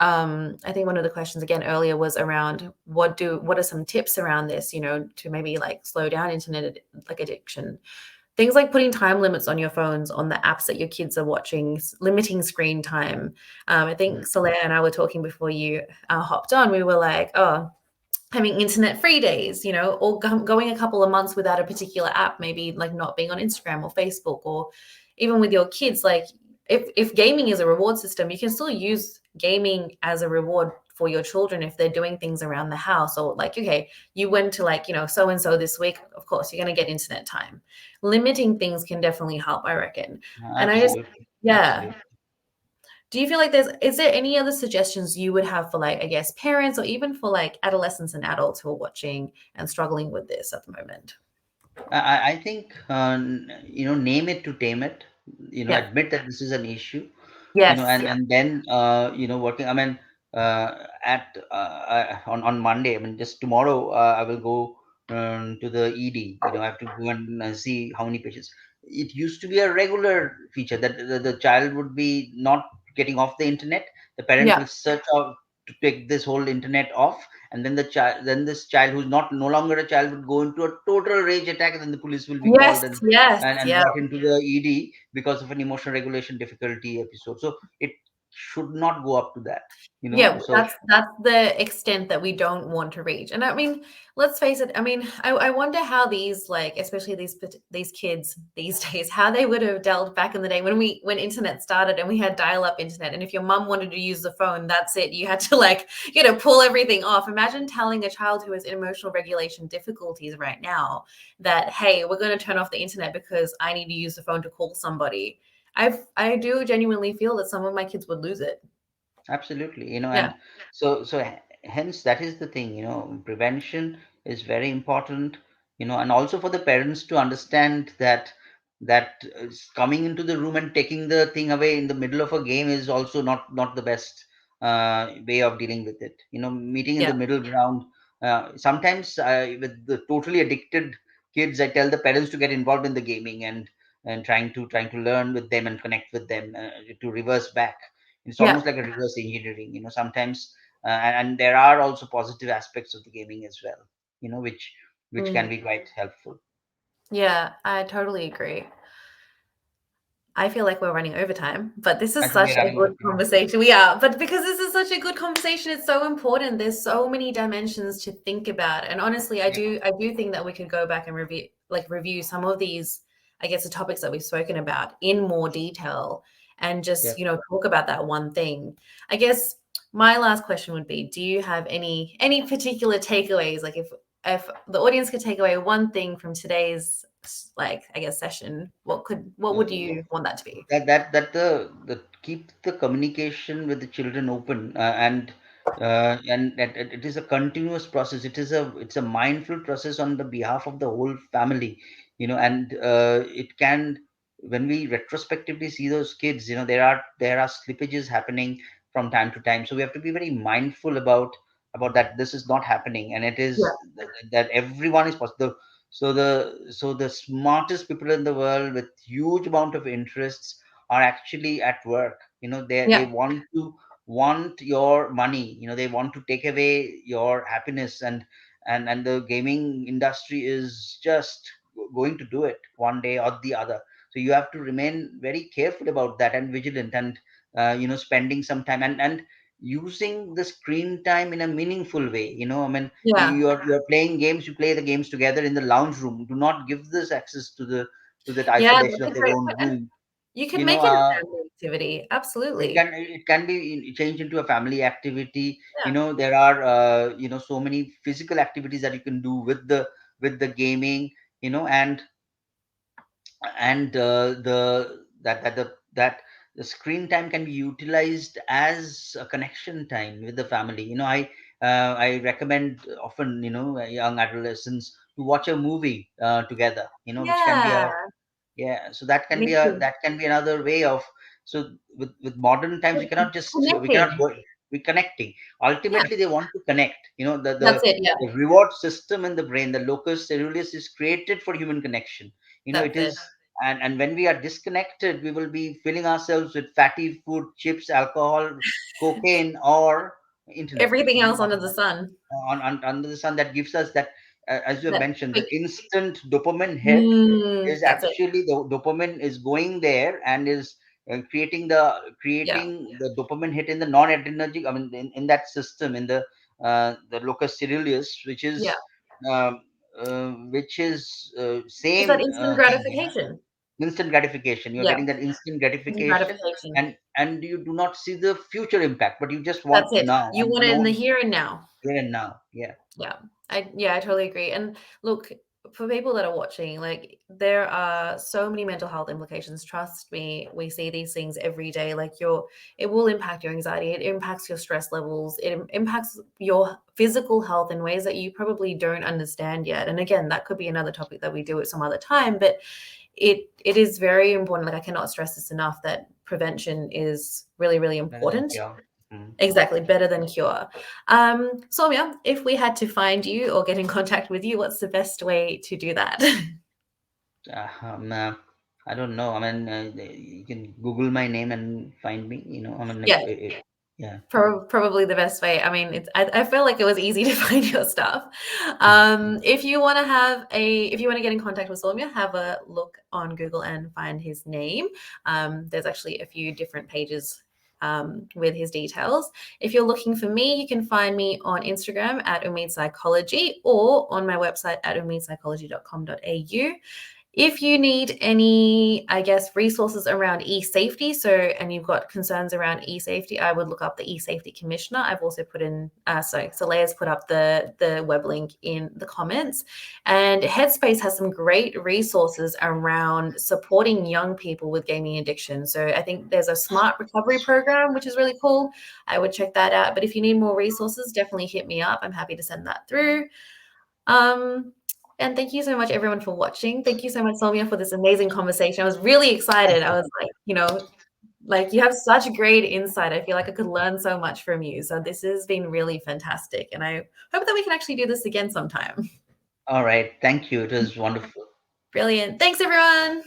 Speaker 1: I think one of the questions again earlier was around what are some tips around this, to maybe like slow down like addiction. Things like putting time limits on your phones, on the apps that your kids are watching, limiting screen time. I think Soleil and I were talking before you hopped on. We were like, oh, having internet free days, or going a couple of months without a particular app, maybe like not being on Instagram or Facebook, or even with your kids, like if gaming is a reward system, you can still use gaming as a reward for your children if they're doing things around the house. Or like, okay, you went to like, so and so this week, of course you're going to get internet time. Limiting things can definitely help, I reckon. And I just,
Speaker 2: Absolutely.
Speaker 1: yeah.
Speaker 2: Absolutely.
Speaker 1: Do you feel like is there any other suggestions you would have for like, I guess, parents or even for like adolescents and adults who are watching and struggling with this at the moment?
Speaker 2: I think name it to tame it.
Speaker 1: Yeah.
Speaker 2: Admit that this is an issue.
Speaker 1: Yes.
Speaker 2: And
Speaker 1: Yeah.
Speaker 2: then working. I mean, at on Monday. I mean, just tomorrow, I will go to the ED. I have to go and see how many patients. It used to be a regular feature that the child would be not getting off the internet. The parent
Speaker 1: Yeah.
Speaker 2: will search out to take this whole internet off, and then this child who's not no longer a child would go into a total rage attack, and then the police will be
Speaker 1: Yes.
Speaker 2: called and
Speaker 1: Yes. Yeah.
Speaker 2: brought into the ED because of an emotional regulation difficulty episode. So it should not go up to that.
Speaker 1: Yeah,
Speaker 2: So
Speaker 1: that's the extent that we don't want to reach. And I mean, let's face it. I mean, I wonder how these like, especially these kids these days, how they would have dealt back in the day when internet started and we had dial-up internet. And if your mum wanted to use the phone, that's it. You had to like, pull everything off. Imagine telling a child who has emotional regulation difficulties right now that, hey, we're going to turn off the internet because I need to use the phone to call somebody. I do genuinely feel that some of my kids would lose it.
Speaker 2: absolutely,
Speaker 1: Yeah.
Speaker 2: and hence that is the thing, prevention is very important, and also for the parents to understand that coming into the room and taking the thing away in the middle of a game is also not the best way of dealing with it. Meeting in
Speaker 1: Yeah.
Speaker 2: the middle ground. Sometimes with the totally addicted kids, I tell the parents to get involved in the gaming and trying to learn with them and connect with them to reverse back. It's
Speaker 1: Yeah.
Speaker 2: almost like a reverse engineering, sometimes. And there are also positive aspects of the gaming as well, which can
Speaker 1: Mm.
Speaker 2: be quite helpful.
Speaker 1: Yeah, I totally agree. I feel like we're running overtime, but this
Speaker 2: I
Speaker 1: is
Speaker 2: think
Speaker 1: such
Speaker 2: we're
Speaker 1: a
Speaker 2: running out
Speaker 1: good
Speaker 2: of time.
Speaker 1: conversation. We are, but because this is such a good conversation, it's so important. There's so many dimensions to think about. And honestly,
Speaker 2: Yeah,
Speaker 1: I do think that we could go back and review some of these, I guess, the topics that we've spoken about in more detail and just,
Speaker 2: yeah.
Speaker 1: talk about that one thing. I guess My last question would be, do you have any particular takeaways? Like if the audience could take away one thing from today's, like, I guess, session, what would you want that to be?
Speaker 2: That the keep the communication with the children open, and that it is a continuous process. It's a mindful process on the behalf of the whole family, and it can, when we retrospectively see those kids, there are slippages happening from time to time, so we have to be very mindful about that. This is not happening, and it
Speaker 1: Yeah.
Speaker 2: is that everyone is possible. So the smartest people in the world with huge amount of interests are actually at work. They
Speaker 1: Yeah.
Speaker 2: want your money. They want to take away your happiness, and the gaming industry is just going to do it one day or the other. So you have to remain very careful about that and vigilant, and spending some time, and using the screen time in a meaningful way. I mean,
Speaker 1: Yeah.
Speaker 2: you're playing games, you play the games together in the lounge room. Do not give this access to that
Speaker 1: Yeah,
Speaker 2: isolation
Speaker 1: that's
Speaker 2: of
Speaker 1: a
Speaker 2: their
Speaker 1: great
Speaker 2: own
Speaker 1: point. And
Speaker 2: room.
Speaker 1: you could
Speaker 2: you know
Speaker 1: make it a
Speaker 2: uh,
Speaker 1: family activity.
Speaker 2: it
Speaker 1: Absolutely.
Speaker 2: can it can be changed into a family activity.
Speaker 1: Yeah.
Speaker 2: There are so many physical activities that you can do with the gaming. And uh, the that that the that the screen time can be utilized as a connection time with the family. I recommend often, young adolescents to watch a movie together, which can be
Speaker 1: Yeah.
Speaker 2: a yeah. So that can
Speaker 1: Me
Speaker 2: be a
Speaker 1: too.
Speaker 2: that can be another way of. So with modern times, we cannot
Speaker 1: Connecting.
Speaker 2: go. We're connecting.
Speaker 1: Yeah.
Speaker 2: Ultimately, they want to connect.
Speaker 1: That's it. Yeah.
Speaker 2: The reward system in the brain, the locus ceruleus, is created for human connection. It
Speaker 1: That's it.
Speaker 2: is. And when we are disconnected, we will be filling ourselves with fatty food, chips, alcohol, cocaine, or internet.
Speaker 1: Everything else under the sun.
Speaker 2: Under the sun, that gives us that, as you have
Speaker 1: That
Speaker 2: mentioned, the
Speaker 1: quick.
Speaker 2: instant dopamine hit. Is
Speaker 1: That's it.
Speaker 2: actually the dopamine is going there and is creating the
Speaker 1: Yeah.
Speaker 2: dopamine hit in the non-adrenergic, I mean, in that system, in the locus ceruleus,
Speaker 1: Yeah.
Speaker 2: which is
Speaker 1: It's that
Speaker 2: same
Speaker 1: instant
Speaker 2: thing.
Speaker 1: gratification.
Speaker 2: Instant gratification. You're
Speaker 1: Yeah.
Speaker 2: getting that instant
Speaker 1: Instant
Speaker 2: gratification,
Speaker 1: gratification.
Speaker 2: and you do not see the future impact, but you just want
Speaker 1: That's it.
Speaker 2: now
Speaker 1: You
Speaker 2: and
Speaker 1: want it in
Speaker 2: know
Speaker 1: the here and now.
Speaker 2: here and now. Yeah.
Speaker 1: Yeah. I totally agree. And look, for people that are watching, like, there are so many mental health implications. Trust me, we see these things every day. Like, it will impact your anxiety, it impacts your stress levels, it impacts your physical health in ways that you probably don't understand yet. And again, that could be another topic that we do at some other time, but it is very important. Like, I cannot stress this enough, that prevention is really, really
Speaker 2: Better than
Speaker 1: important.
Speaker 2: cure. Mm.
Speaker 1: Exactly, better than cure. Soumya, if we had to find you or get in contact with you, what's the best way to do that?
Speaker 2: Uh, um, uh, I don't know. I mean, you can Google my name and find me. I mean, like,
Speaker 1: Yeah,
Speaker 2: yeah.
Speaker 1: probably the best way. I mean, I feel like it was easy to find your stuff.
Speaker 2: Mm.
Speaker 1: If you want to get in contact with Soumya, have a look on Google and find his name. There's actually a few different pages with his details. If you're looking for me, you can find me on Instagram at Umeed Psychology, or on my website at umeedpsychology.com.au. If you need any, I guess, resources around e-safety, and you've got concerns around e-safety, I would look up the e-safety commissioner. I've also put in, Saleha's put up the web link in the comments. And Headspace has some great resources around supporting young people with gaming addiction. So I think there's a smart recovery program, which is really cool. I would check that out. But if you need more resources, definitely hit me up. I'm happy to send that through. And thank you so much, everyone, for watching. Thank you so much, Soumya, for this amazing conversation. I was really excited. I was like, like, you have such great insight. I feel like I could learn so much from you. So this has been really fantastic. And I hope that we can actually do this again sometime.
Speaker 2: All right. Thank you. It was wonderful.
Speaker 1: Brilliant. Thanks, everyone.